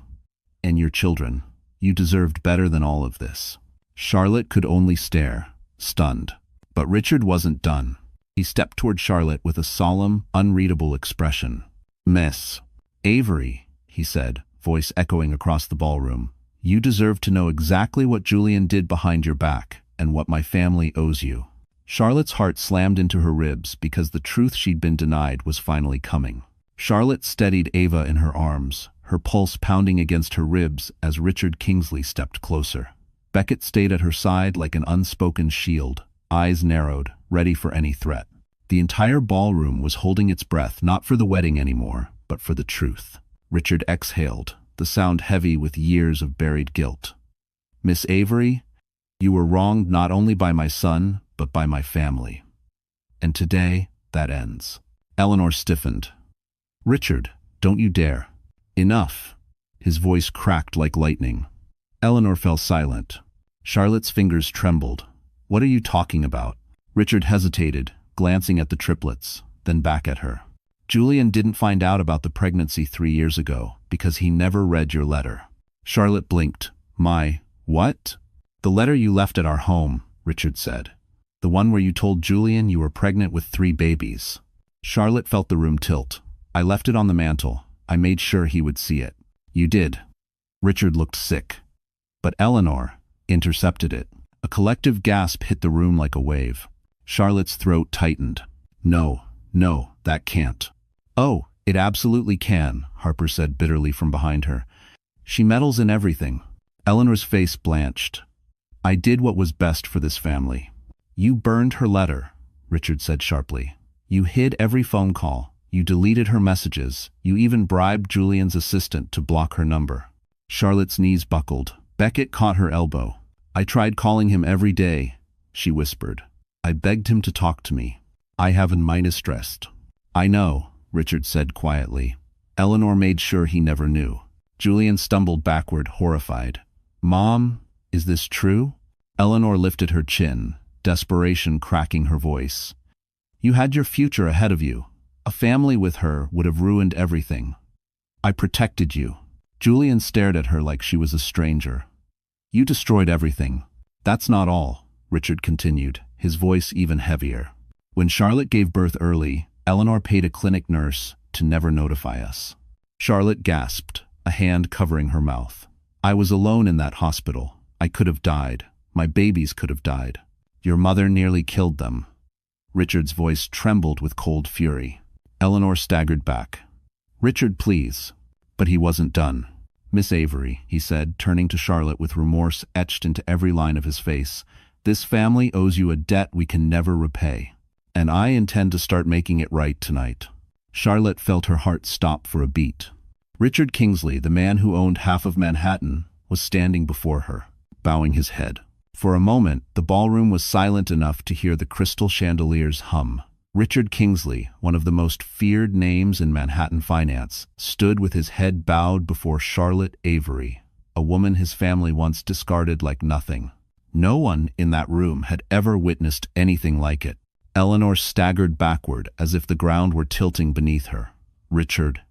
And your children. You deserved better than all of this." Charlotte could only stare, stunned. But Richard wasn't done. He stepped toward Charlotte with a solemn, unreadable expression. "Miss Avery," he said, voice echoing across the ballroom, "you deserve to know exactly what Julian did behind your back and what my family owes you." Charlotte's heart slammed into her ribs because the truth she'd been denied was finally coming. Charlotte steadied Ava in her arms, her pulse pounding against her ribs as Richard Kingsley stepped closer. Beckett stayed at her side like an unspoken shield, eyes narrowed, ready for any threat. The entire ballroom was holding its breath, not for the wedding anymore, but for the truth. Richard exhaled, the sound heavy with years of buried guilt. "Miss Avery, you were wronged not only by my son, but by my family. And today, that ends." Eleanor stiffened. "Richard, don't you dare." "Enough." His voice cracked like lightning. Eleanor fell silent. Charlotte's fingers trembled. "What are you talking about?" Richard hesitated, glancing at the triplets, then back at her. "Julian didn't find out about the pregnancy 3 years ago because he never read your letter." Charlotte blinked. "My, what?" "The letter you left at our home," Richard said. "The one where you told Julian you were pregnant with 3 babies." Charlotte felt the room tilt. "I left it on the mantel. I made sure he would see it." "You did." Richard looked sick. But Eleanor intercepted it. A collective gasp hit the room like a wave. Charlotte's throat tightened. No, that can't." "Oh, it absolutely can," Harper said bitterly from behind her. "She meddles in everything." Eleanor's face blanched. "I did what was best for this family." "You burned her letter," Richard said sharply. "You hid every phone call. You deleted her messages. You even bribed Julian's assistant to block her number." Charlotte's knees buckled. Beckett caught her elbow. "I tried calling him every day," she whispered. "I begged him to talk to me. I haven't mind stressed." "I know," Richard said quietly. Eleanor made sure he never knew. Julian stumbled backward, horrified. "Mom, is this true?" Eleanor lifted her chin, desperation cracking her voice. "You had your future ahead of you. A family with her would have ruined everything. I protected you." Julian stared at her like she was a stranger. "You destroyed everything." "That's not all," Richard continued, his voice even heavier. "When Charlotte gave birth early, Eleanor paid a clinic nurse to never notify us." Charlotte gasped, a hand covering her mouth. "I was alone in that hospital. I could have died. My babies could have died. Your mother nearly killed them." Richard's voice trembled with cold fury. Eleanor staggered back. "Richard, please." But he wasn't done. "Miss Avery," he said, turning to Charlotte with remorse etched into every line of his face, "this family owes you a debt we can never repay. And I intend to start making it right tonight." Charlotte felt her heart stop for a beat. Richard Kingsley, the man who owned half of Manhattan, was standing before her, bowing his head. For a moment, the ballroom was silent enough to hear the crystal chandeliers hum. Richard Kingsley, one of the most feared names in Manhattan finance, stood with his head bowed before Charlotte Avery, a woman his family once discarded like nothing. No one in that room had ever witnessed anything like it. Eleanor staggered backward as if the ground were tilting beneath her. "Richard,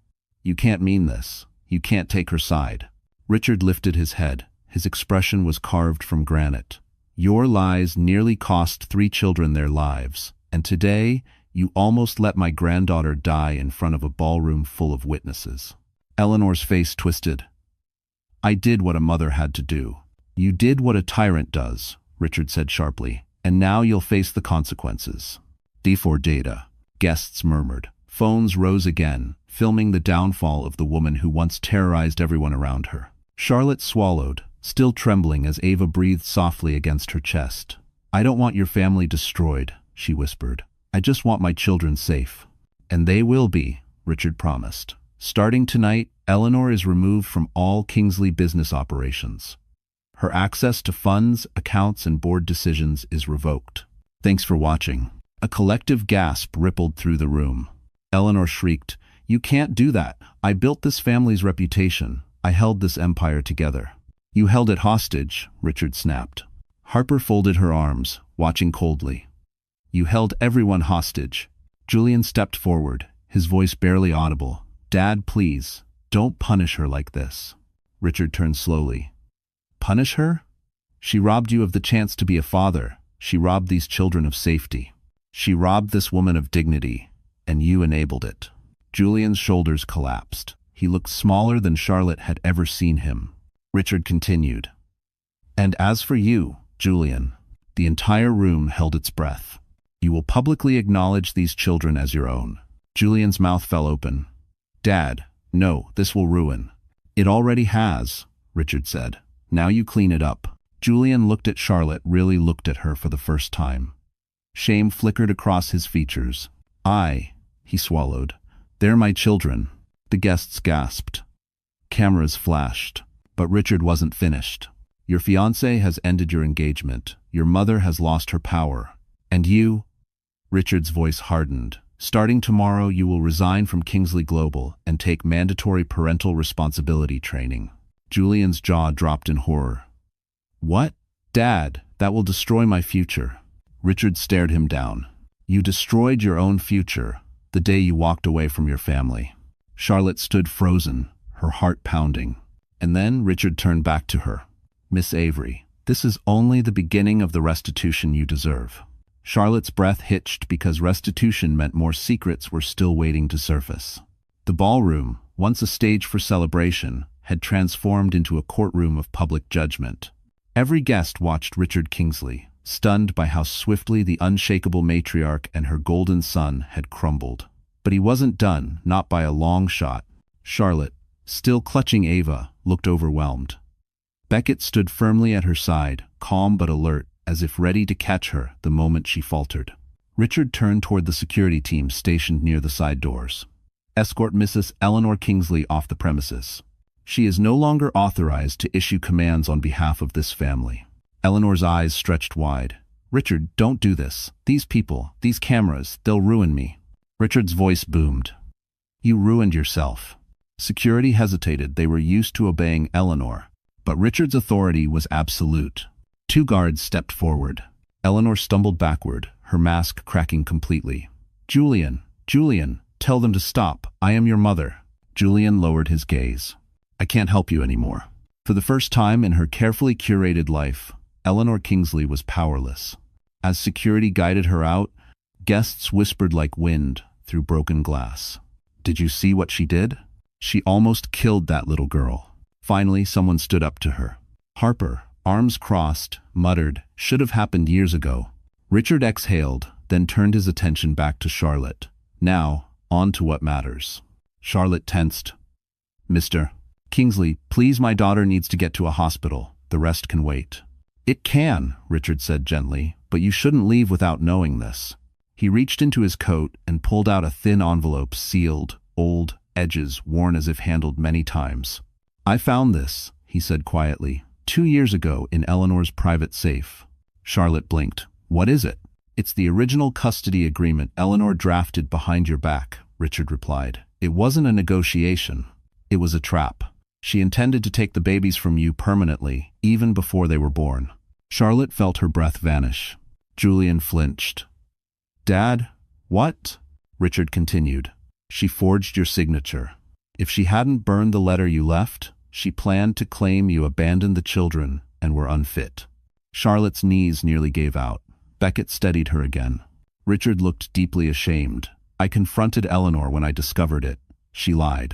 you can't mean this. You can't take her side." Richard lifted his head. His expression was carved from granite. "Your lies nearly cost 3 children their lives. And today, you almost let my granddaughter die in front of a ballroom full of witnesses." Eleanor's face twisted. "I did what a mother had to do." "You did what a tyrant does," Richard said sharply, "and now you'll face the consequences." D4 data. Guests murmured. Phones rose again, filming the downfall of the woman who once terrorized everyone around her. Charlotte swallowed, still trembling as Ava breathed softly against her chest. "I don't want your family destroyed," she whispered. "I just want my children safe." "And they will be," Richard promised. "Starting tonight, Eleanor is removed from all Kingsley business operations. Her access to funds, accounts, and board decisions is revoked." "Thanks for watching." A collective gasp rippled through the room. Eleanor shrieked, "You can't do that. I built this family's reputation. I held this empire together." "You held it hostage," Richard snapped. Harper folded her arms, watching coldly. "You held everyone hostage." Julian stepped forward, his voice barely audible. "Dad, please, don't punish her like this." Richard turned slowly. "Punish her? She robbed you of the chance to be a father. She robbed these children of safety. She robbed this woman of dignity, and you enabled it." Julian's shoulders collapsed. He looked smaller than Charlotte had ever seen him. Richard continued. "And as for you, Julian," the entire room held its breath. "You will publicly acknowledge these children as your own." Julian's mouth fell open. "Dad, no, this will ruin." "It already has," Richard said. "Now you clean it up." Julian looked at Charlotte, really looked at her for the first time. Shame flickered across his features. He swallowed. They're my children. The guests gasped. Cameras flashed. But Richard wasn't finished. Your fiancé has ended your engagement. Your mother has lost her power. And you? Richard's voice hardened. Starting tomorrow, you will resign from Kingsley Global and take mandatory parental responsibility training. Julian's jaw dropped in horror. What? Dad, that will destroy my future. Richard stared him down. You destroyed your own future the day you walked away from your family. Charlotte stood frozen, her heart pounding. And then Richard turned back to her. Miss Avery, this is only the beginning of the restitution you deserve. Charlotte's breath hitched because restitution meant more secrets were still waiting to surface. The ballroom, once a stage for celebration, had transformed into a courtroom of public judgment. Every guest watched Richard Kingsley, stunned by how swiftly the unshakable matriarch and her golden son had crumbled. But he wasn't done, not by a long shot. Charlotte, still clutching Ava, looked overwhelmed. Beckett stood firmly at her side, calm but alert, as if ready to catch her the moment she faltered. Richard turned toward the security team stationed near the side doors. Escort Mrs. Eleanor Kingsley off the premises. She is no longer authorized to issue commands on behalf of this family. Eleanor's eyes stretched wide. Richard, don't do this. These people, these cameras, they'll ruin me. Richard's voice boomed. You ruined yourself. Security hesitated. They were used to obeying Eleanor. But Richard's authority was absolute. 2 guards stepped forward. Eleanor stumbled backward, her mask cracking completely. Julian, tell them to stop. I am your mother. Julian lowered his gaze. I can't help you anymore. For the first time in her carefully curated life, Eleanor Kingsley was powerless. As security guided her out, guests whispered like wind through broken glass. Did you see what she did? She almost killed that little girl. Finally, someone stood up to her. Harper, arms crossed, muttered, should have happened years ago. Richard exhaled, then turned his attention back to Charlotte. Now, on to what matters. Charlotte tensed. Mr. Kingsley, please, my daughter needs to get to a hospital. The rest can wait. It can, Richard said gently, but you shouldn't leave without knowing this. He reached into his coat and pulled out a thin envelope sealed, old, edges worn as if handled many times. I found this, he said quietly, 2 years ago in Eleanor's private safe. Charlotte blinked. What is it? It's the original custody agreement Eleanor drafted behind your back, Richard replied. It wasn't a negotiation. It was a trap. She intended to take the babies from you permanently, even before they were born. Charlotte felt her breath vanish. Julian flinched. Dad, what? Richard continued. She forged your signature. If she hadn't burned the letter you left, she planned to claim you abandoned the children and were unfit. Charlotte's knees nearly gave out. Beckett steadied her again. Richard looked deeply ashamed. I confronted Eleanor when I discovered it. She lied.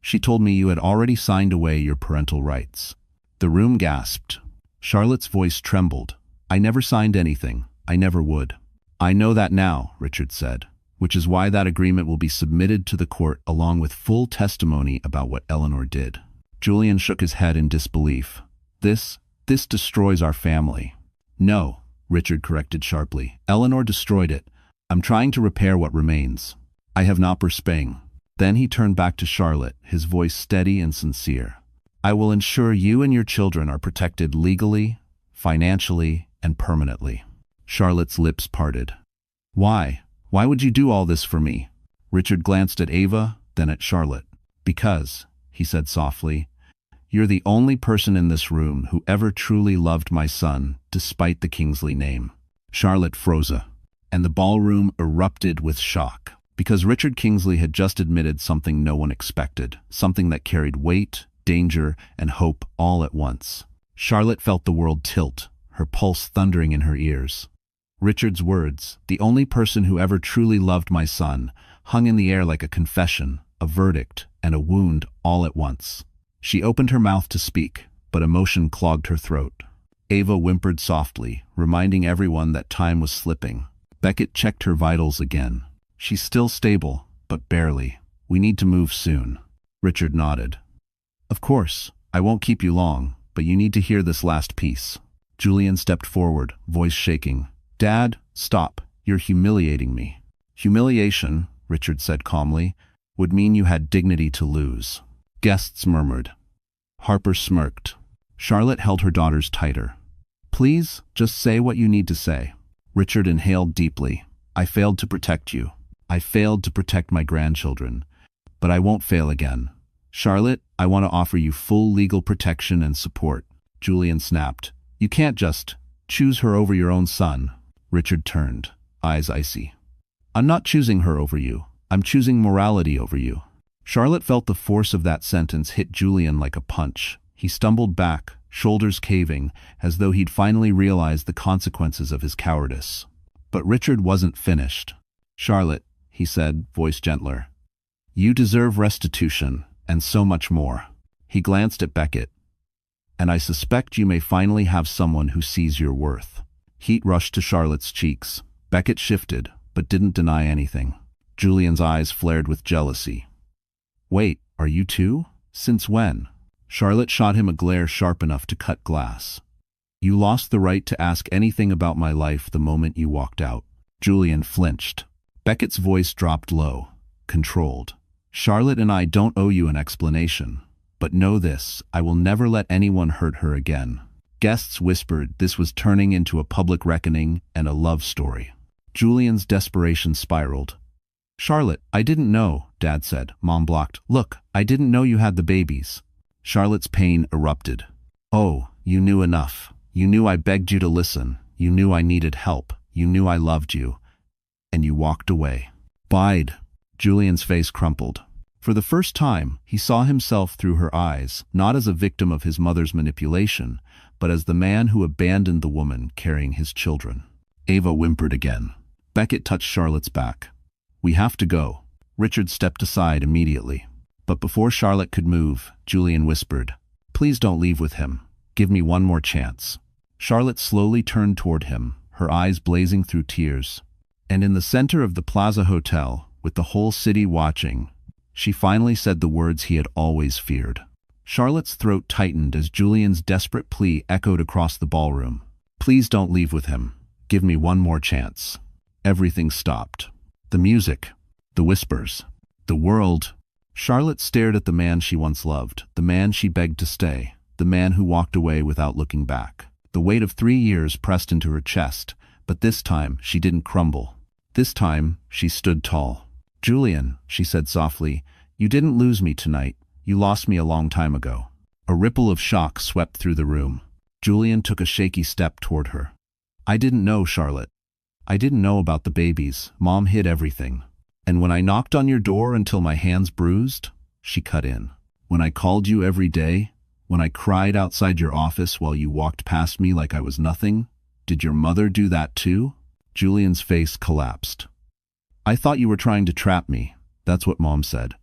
She told me you had already signed away your parental rights. The room gasped. Charlotte's voice trembled. I never signed anything. I never would. I know that now, Richard said, which is why that agreement will be submitted to the court along with full testimony about what Eleanor did. Julian shook his head in disbelief. This destroys our family. No, Richard corrected sharply. Eleanor destroyed it. I'm trying to repair what remains. I have not Spang. Then he turned back to Charlotte, his voice steady and sincere. I will ensure you and your children are protected legally, financially, and permanently. Charlotte's lips parted. Why? Why would you do all this for me? Richard glanced at Ava, then at Charlotte. Because, he said softly, you're the only person in this room who ever truly loved my son, despite the Kingsley name. Charlotte froze, and the ballroom erupted with shock. Because Richard Kingsley had just admitted something no one expected, something that carried weight, danger, and hope all at once. Charlotte felt the world tilt, her pulse thundering in her ears. Richard's words, the only person who ever truly loved my son, hung in the air like a confession, a verdict, and a wound all at once. She opened her mouth to speak, but emotion clogged her throat. Ava whimpered softly, reminding everyone that time was slipping. Beckett checked her vitals again. She's still stable, but barely. We need to move soon. Richard nodded. Of course, I won't keep you long, but you need to hear this last piece. Julian stepped forward, voice shaking. Dad, stop. You're humiliating me." "Humiliation," Richard said calmly, "would mean you had dignity to lose." Guests murmured. Harper smirked. Charlotte held her daughters tighter. "Please, just say what you need to say." Richard inhaled deeply. "I failed to protect you. I failed to protect my grandchildren. But I won't fail again. Charlotte, I want to offer you full legal protection and support." Julian snapped. "You can't just choose her over your own son." Richard turned, eyes icy. "I'm not choosing her over you. I'm choosing morality over you." Charlotte felt the force of that sentence hit Julian like a punch. He stumbled back, shoulders caving, as though he'd finally realized the consequences of his cowardice. But Richard wasn't finished. "Charlotte," he said, voice gentler, "you deserve restitution, and so much more." He glanced at Beckett. "And I suspect you may finally have someone who sees your worth." Heat rushed to Charlotte's cheeks. Beckett shifted, but didn't deny anything. Julian's eyes flared with jealousy. "Wait, are you too? Since when?" Charlotte shot him a glare sharp enough to cut glass. "You lost the right to ask anything about my life the moment you walked out." Julian flinched. Beckett's voice dropped low, controlled. "Charlotte and I don't owe you an explanation. But know this, I will never let anyone hurt her again." Guests whispered this was turning into a public reckoning and a love story. Julian's desperation spiraled. "Charlotte, I didn't know," Dad said. Mom blocked. "Look, I didn't know you had the babies." Charlotte's pain erupted. "Oh, you knew enough. You knew I begged you to listen. You knew I needed help. You knew I loved you. And you walked away." "Bide." Julian's face crumpled. For the first time, he saw himself through her eyes, not as a victim of his mother's manipulation, but as the man who abandoned the woman carrying his children. Ava whimpered again. Beckett touched Charlotte's back. "We have to go." Richard stepped aside immediately. But before Charlotte could move, Julian whispered, "Please don't leave with him. Give me one more chance." Charlotte slowly turned toward him, her eyes blazing through tears. And in the center of the Plaza Hotel, with the whole city watching, she finally said the words he had always feared. Charlotte's throat tightened as Julian's desperate plea echoed across the ballroom. "Please don't leave with him. Give me one more chance." Everything stopped. The music, the whispers, the world. Charlotte stared at the man she once loved, the man she begged to stay, the man who walked away without looking back. The weight of 3 years pressed into her chest, but this time she didn't crumble. This time she stood tall. "Julian," she said softly, "you didn't lose me tonight. You lost me a long time ago." A ripple of shock swept through the room. Julian took a shaky step toward her. "I didn't know, Charlotte. I didn't know about the babies. Mom hid everything. And when I knocked on your door until my hands bruised," she cut in. "When I called you every day, when I cried outside your office while you walked past me like I was nothing, did your mother do that too?" Julian's face collapsed. "I thought you were trying to trap me. That's what Mom said."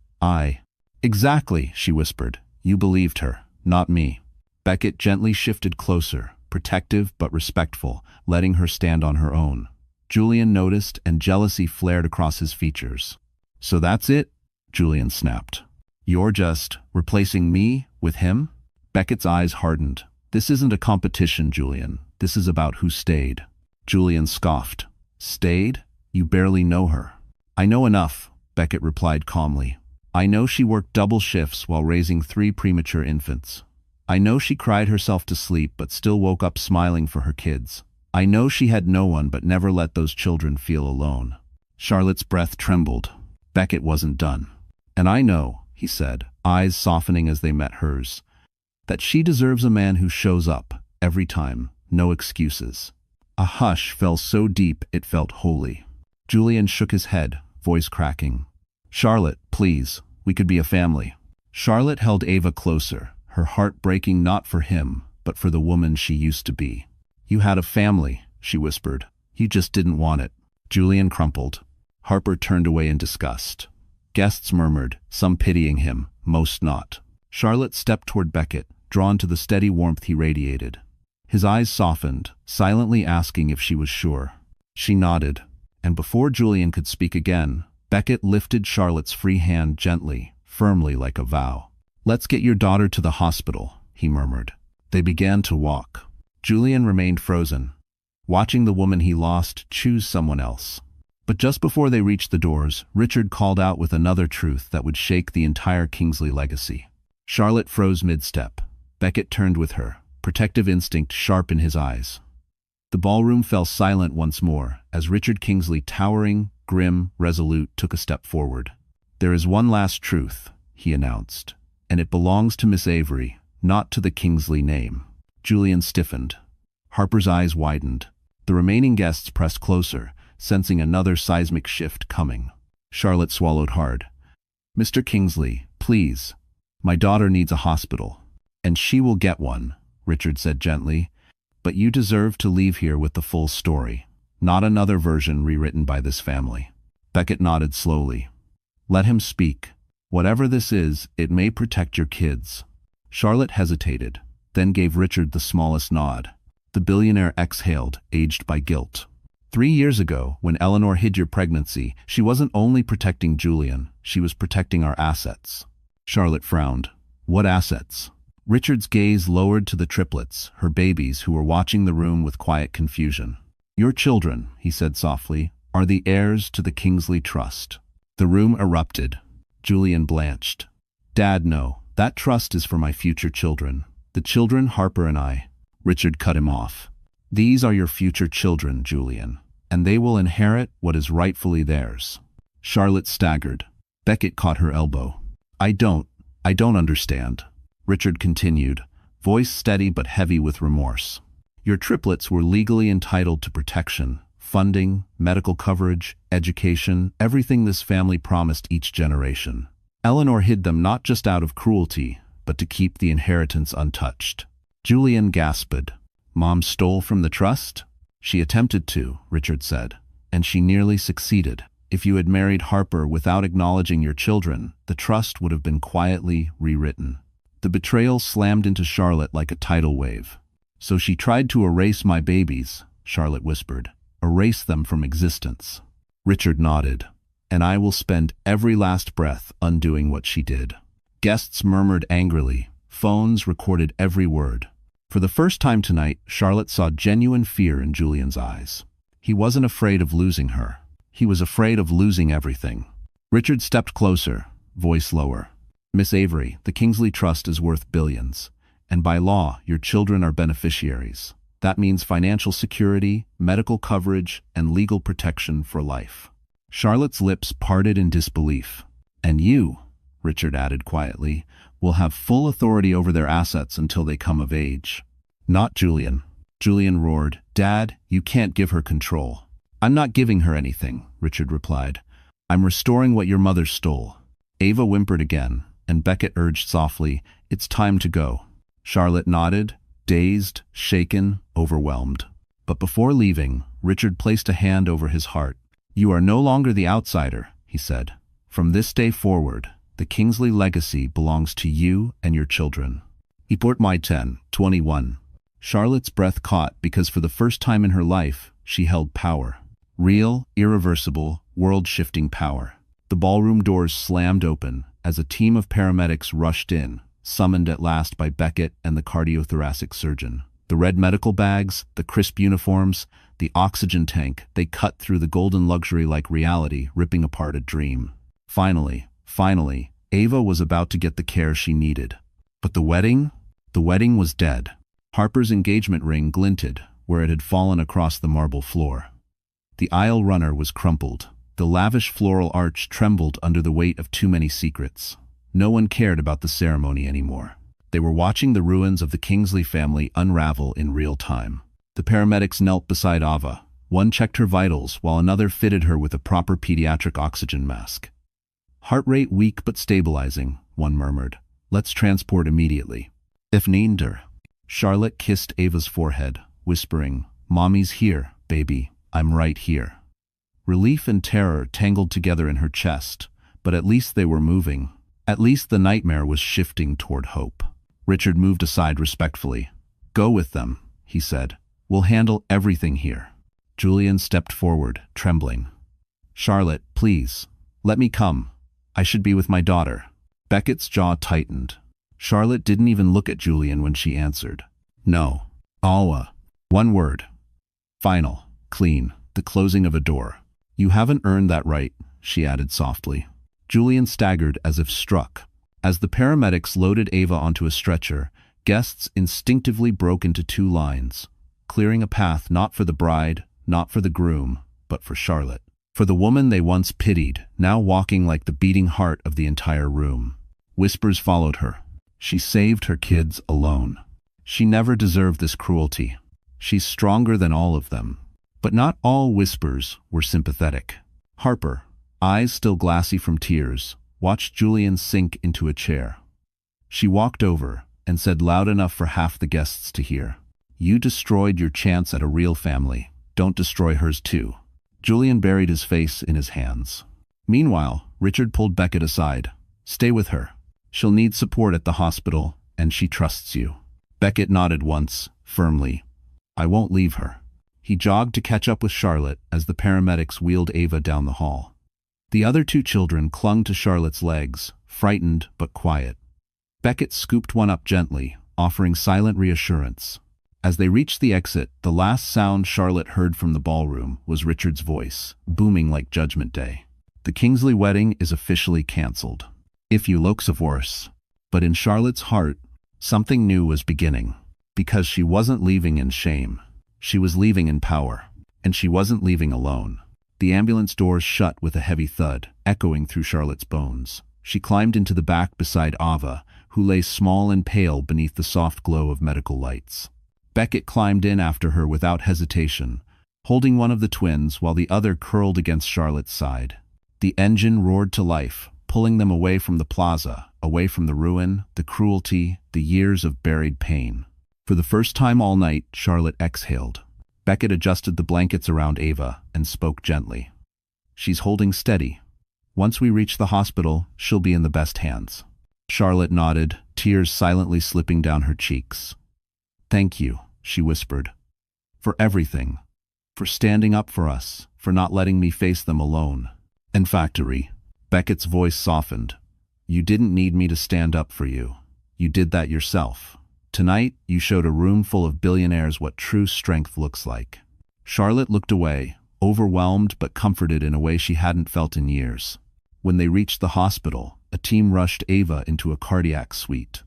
"Exactly," she whispered. "You believed her, not me." Beckett gently shifted closer, protective but respectful, letting her stand on her own. Julian noticed, and jealousy flared across his features. "So that's it?" Julian snapped. "You're just replacing me with him?" Beckett's eyes hardened. "This isn't a competition, Julian. This is about who stayed." Julian scoffed. "Stayed? You barely know her." "I know enough," Beckett replied calmly. "I know she worked double shifts while raising 3 premature infants. I know she cried herself to sleep but still woke up smiling for her kids. I know she had no one but never let those children feel alone." Charlotte's breath trembled. Beckett wasn't done. "And I know," he said, eyes softening as they met hers, "that she deserves a man who shows up, every time, no excuses." A hush fell so deep it felt holy. Julian shook his head, voice cracking. "Charlotte, please, we could be a family." Charlotte held Ava closer, her heart breaking not for him, but for the woman she used to be. "You had a family," she whispered. "You just didn't want it." Julian crumpled. Harper turned away in disgust. Guests murmured, some pitying him, most not. Charlotte stepped toward Beckett, drawn to the steady warmth he radiated. His eyes softened, silently asking if she was sure. She nodded, and before Julian could speak again, Beckett lifted Charlotte's free hand gently, firmly like a vow. "Let's get your daughter to the hospital," he murmured. They began to walk. Julian remained frozen. watching the woman he lost choose someone else. But just before they reached the doors, Richard called out with another truth that would shake the entire Kingsley legacy. Charlotte froze mid-step. Beckett turned with her, protective instinct sharp in his eyes. The ballroom fell silent once more, as Richard Kingsley, towering, grim, resolute, took a step forward. "There is one last truth," he announced, "and it belongs to Miss Avery, not to the Kingsley name." Julian stiffened. Harper's eyes widened. The remaining guests pressed closer, sensing another seismic shift coming. Charlotte swallowed hard. "Mr. Kingsley, please. My daughter needs a hospital." "And she will get one," Richard said gently. "But you deserve to leave here with the full story, not another version rewritten by this family." Beckett nodded slowly. "Let him speak. Whatever this is, it may protect your kids." Charlotte hesitated, then gave Richard the smallest nod. The billionaire exhaled, aged by guilt. 3 years ago, when Eleanor hid your pregnancy, she wasn't only protecting Julian, she was protecting our assets." Charlotte frowned. "What assets?" Richard's gaze lowered to the triplets, her babies, who were watching the room with quiet confusion. "Your children," he said softly, "are the heirs to the Kingsley Trust." The room erupted. Julian blanched. "Dad, no. That trust is for my future children. The children Harper and I." Richard cut him off. "These are your future children, Julian, and they will inherit what is rightfully theirs." Charlotte staggered. Beckett caught her elbow. I don't understand," Richard continued, voice steady but heavy with remorse. "Your triplets were legally entitled to protection, funding, medical coverage, education, everything this family promised each generation. Eleanor hid them not just out of cruelty, but to keep the inheritance untouched." Julian gasped. "Mom stole from the trust?" "She attempted to," Richard said, "and she nearly succeeded. If you had married Harper without acknowledging your children, the trust would have been quietly rewritten." The betrayal slammed into Charlotte like a tidal wave. "So she tried to erase my babies," Charlotte whispered. "Erase them from existence." Richard nodded. "And I will spend every last breath undoing what she did." Guests murmured angrily. Phones recorded every word. For the first time tonight, Charlotte saw genuine fear in Julian's eyes. He wasn't afraid of losing her. He was afraid of losing everything. Richard stepped closer, voice lower. "Miss Avery, the Kingsley Trust is worth billions, and by law, your children are beneficiaries. That means financial security, medical coverage, and legal protection for life." Charlotte's lips parted in disbelief. "And you," Richard added quietly, "will have full authority over their assets until they come of age." "Not Julian." Julian roared. "Dad, you can't give her control." "I'm not giving her anything," Richard replied. "I'm restoring what your mother stole." Ava whimpered again, and Beckett urged softly, "It's time to go." Charlotte nodded, dazed, shaken, overwhelmed. But before leaving, Richard placed a hand over his heart. "You are no longer the outsider," he said. "From this day forward, the Kingsley legacy belongs to you and your children." He put my 10:21. Charlotte's breath caught because for the first time in her life, she held power. Real, irreversible, world-shifting power. The ballroom doors slammed open as a team of paramedics rushed in, summoned at last by Beckett and the cardiothoracic surgeon. The red medical bags, the crisp uniforms, the oxygen tank, they cut through the golden luxury like reality, ripping apart a dream. Finally, Ava was about to get the care she needed. But the wedding? The wedding was dead. Harper's engagement ring glinted where it had fallen across the marble floor. The aisle runner was crumpled. The lavish floral arch trembled under the weight of too many secrets. No one cared about the ceremony anymore. They were watching the ruins of the Kingsley family unravel in real time. The paramedics knelt beside Ava. One checked her vitals while another fitted her with a proper pediatric oxygen mask. "Heart rate weak but stabilizing," one murmured. "Let's transport immediately." "If needer." Charlotte kissed Ava's forehead, whispering, "Mommy's here, baby. I'm right here." Relief and terror tangled together in her chest, but at least they were moving. At least the nightmare was shifting toward hope. Richard moved aside respectfully. "Go with them," he said. "We'll handle everything here." Julian stepped forward, trembling. "Charlotte, please. Let me come. I should be with my daughter." Beckett's jaw tightened. Charlotte didn't even look at Julian when she answered. "No. Alwa. One word. Final, clean, the closing of a door. You haven't earned that right, she added softly. Julian staggered as if struck. As the paramedics loaded Ava onto a stretcher, guests instinctively broke into two lines, clearing a path not for the bride, not for the groom, but for Charlotte. For the woman they once pitied, now walking like the beating heart of the entire room. Whispers followed her. She saved her kids alone. She never deserved this cruelty. She's stronger than all of them. But not all whispers were sympathetic. Harper, eyes still glassy from tears, watched Julian sink into a chair. She walked over and said loud enough for half the guests to hear, "You destroyed your chance at a real family. Don't destroy hers too." Julian buried his face in his hands. Meanwhile, Richard pulled Beckett aside. "Stay with her. She'll need support at the hospital, and she trusts you." Beckett nodded once, firmly. "I won't leave her." He jogged to catch up with Charlotte as the paramedics wheeled Ava down the hall. The other two children clung to Charlotte's legs, frightened but quiet. Beckett scooped one up gently, offering silent reassurance. As they reached the exit, the last sound Charlotte heard from the ballroom was Richard's voice, booming like Judgment Day. "The Kingsley wedding is officially cancelled. If you looks of worse." But in Charlotte's heart, something new was beginning. Because she wasn't leaving in shame. She was leaving in power. And she wasn't leaving alone. The ambulance doors shut with a heavy thud, echoing through Charlotte's bones. She climbed into the back beside Ava, who lay small and pale beneath the soft glow of medical lights. Beckett climbed in after her without hesitation, holding one of the twins while the other curled against Charlotte's side. The engine roared to life, pulling them away from the plaza, away from the ruin, the cruelty, the years of buried pain. For the first time all night, Charlotte exhaled. Beckett adjusted the blankets around Ava and spoke gently. "She's holding steady. Once we reach the hospital, she'll be in the best hands." Charlotte nodded, tears silently slipping down her cheeks. "Thank you," she whispered. "For everything. For standing up for us, for not letting me face them alone." "And Factory." Beckett's voice softened. "You didn't need me to stand up for you. You did that yourself. Tonight, you showed a room full of billionaires what true strength looks like." Charlotte looked away, overwhelmed but comforted in a way she hadn't felt in years. When they reached the hospital, a team rushed Ava into a cardiac suite.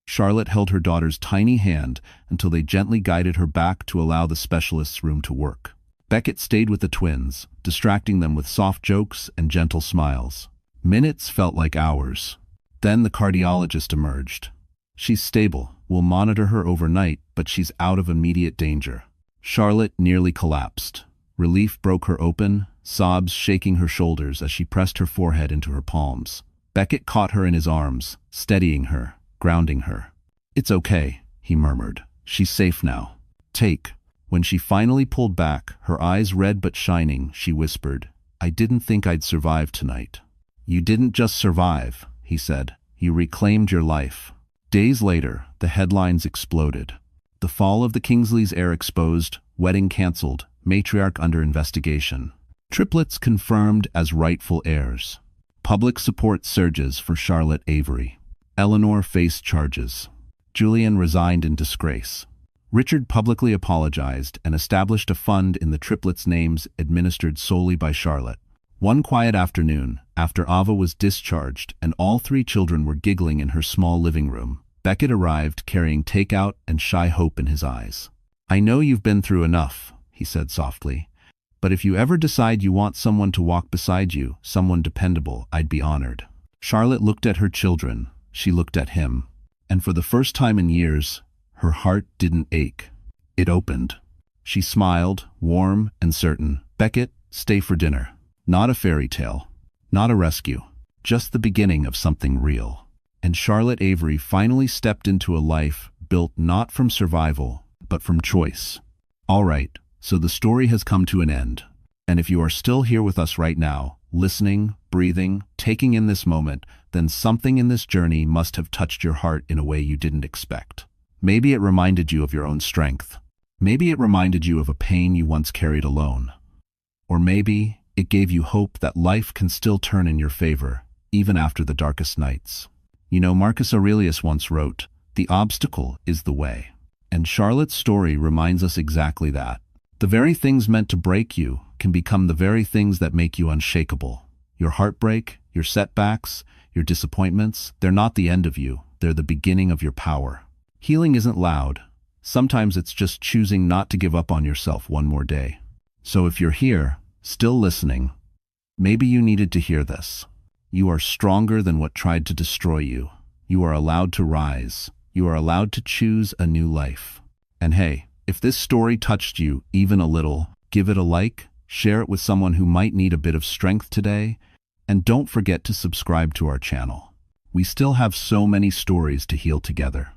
Charlotte held her daughter's tiny hand until they gently guided her back to allow the specialist's room to work. Beckett stayed with the twins, distracting them with soft jokes and gentle smiles. Minutes felt like hours. Then the cardiologist emerged. "She's stable. We'll monitor her overnight, but she's out of immediate danger." Charlotte nearly collapsed. Relief broke her open, sobs shaking her shoulders as she pressed her forehead into her palms. Beckett caught her in his arms, steadying her, grounding her. "It's okay," he murmured. "She's safe now. Take." When she finally pulled back, her eyes red but shining, she whispered, "I didn't think I'd survive tonight." "You didn't just survive," he said. "You reclaimed your life." Days later, the headlines exploded. The fall of the Kingsleys' heir exposed, wedding cancelled, matriarch under investigation. Triplets confirmed as rightful heirs. Public support surges for Charlotte Avery. Eleanor faced charges. Julian resigned in disgrace. Richard publicly apologized and established a fund in the triplets' names administered solely by Charlotte. One quiet afternoon, after Ava was discharged and all three children were giggling in her small living room, Beckett arrived carrying takeout and shy hope in his eyes. "I know you've been through enough," he said softly, "but if you ever decide you want someone to walk beside you, someone dependable, I'd be honored." Charlotte looked at her children. She looked at him. And for the first time in years, her heart didn't ache. It opened. She smiled, warm and certain. "Beckett, stay for dinner." Not a fairy tale. Not a rescue. Just the beginning of something real. And Charlotte Avery finally stepped into a life built not from survival, but from choice. All right, so the story has come to an end. And if you are still here with us right now, listening, breathing, taking in this moment, then something in this journey must have touched your heart in a way you didn't expect. Maybe it reminded you of your own strength. Maybe it reminded you of a pain you once carried alone. Or maybe it gave you hope that life can still turn in your favor, even after the darkest nights. You know, Marcus Aurelius once wrote, "The obstacle is the way." And Charlotte's story reminds us exactly that. The very things meant to break you can become the very things that make you unshakable. Your heartbreak, your setbacks, your disappointments, they're not the end of you, they're the beginning of your power. Healing isn't loud. Sometimes it's just choosing not to give up on yourself one more day. So if you're here, still listening, maybe you needed to hear this. You are stronger than what tried to destroy you. You are allowed to rise. You are allowed to choose a new life. And hey, if this story touched you even a little, give it a like, share it with someone who might need a bit of strength today, and don't forget to subscribe to our channel. We still have so many stories to heal together.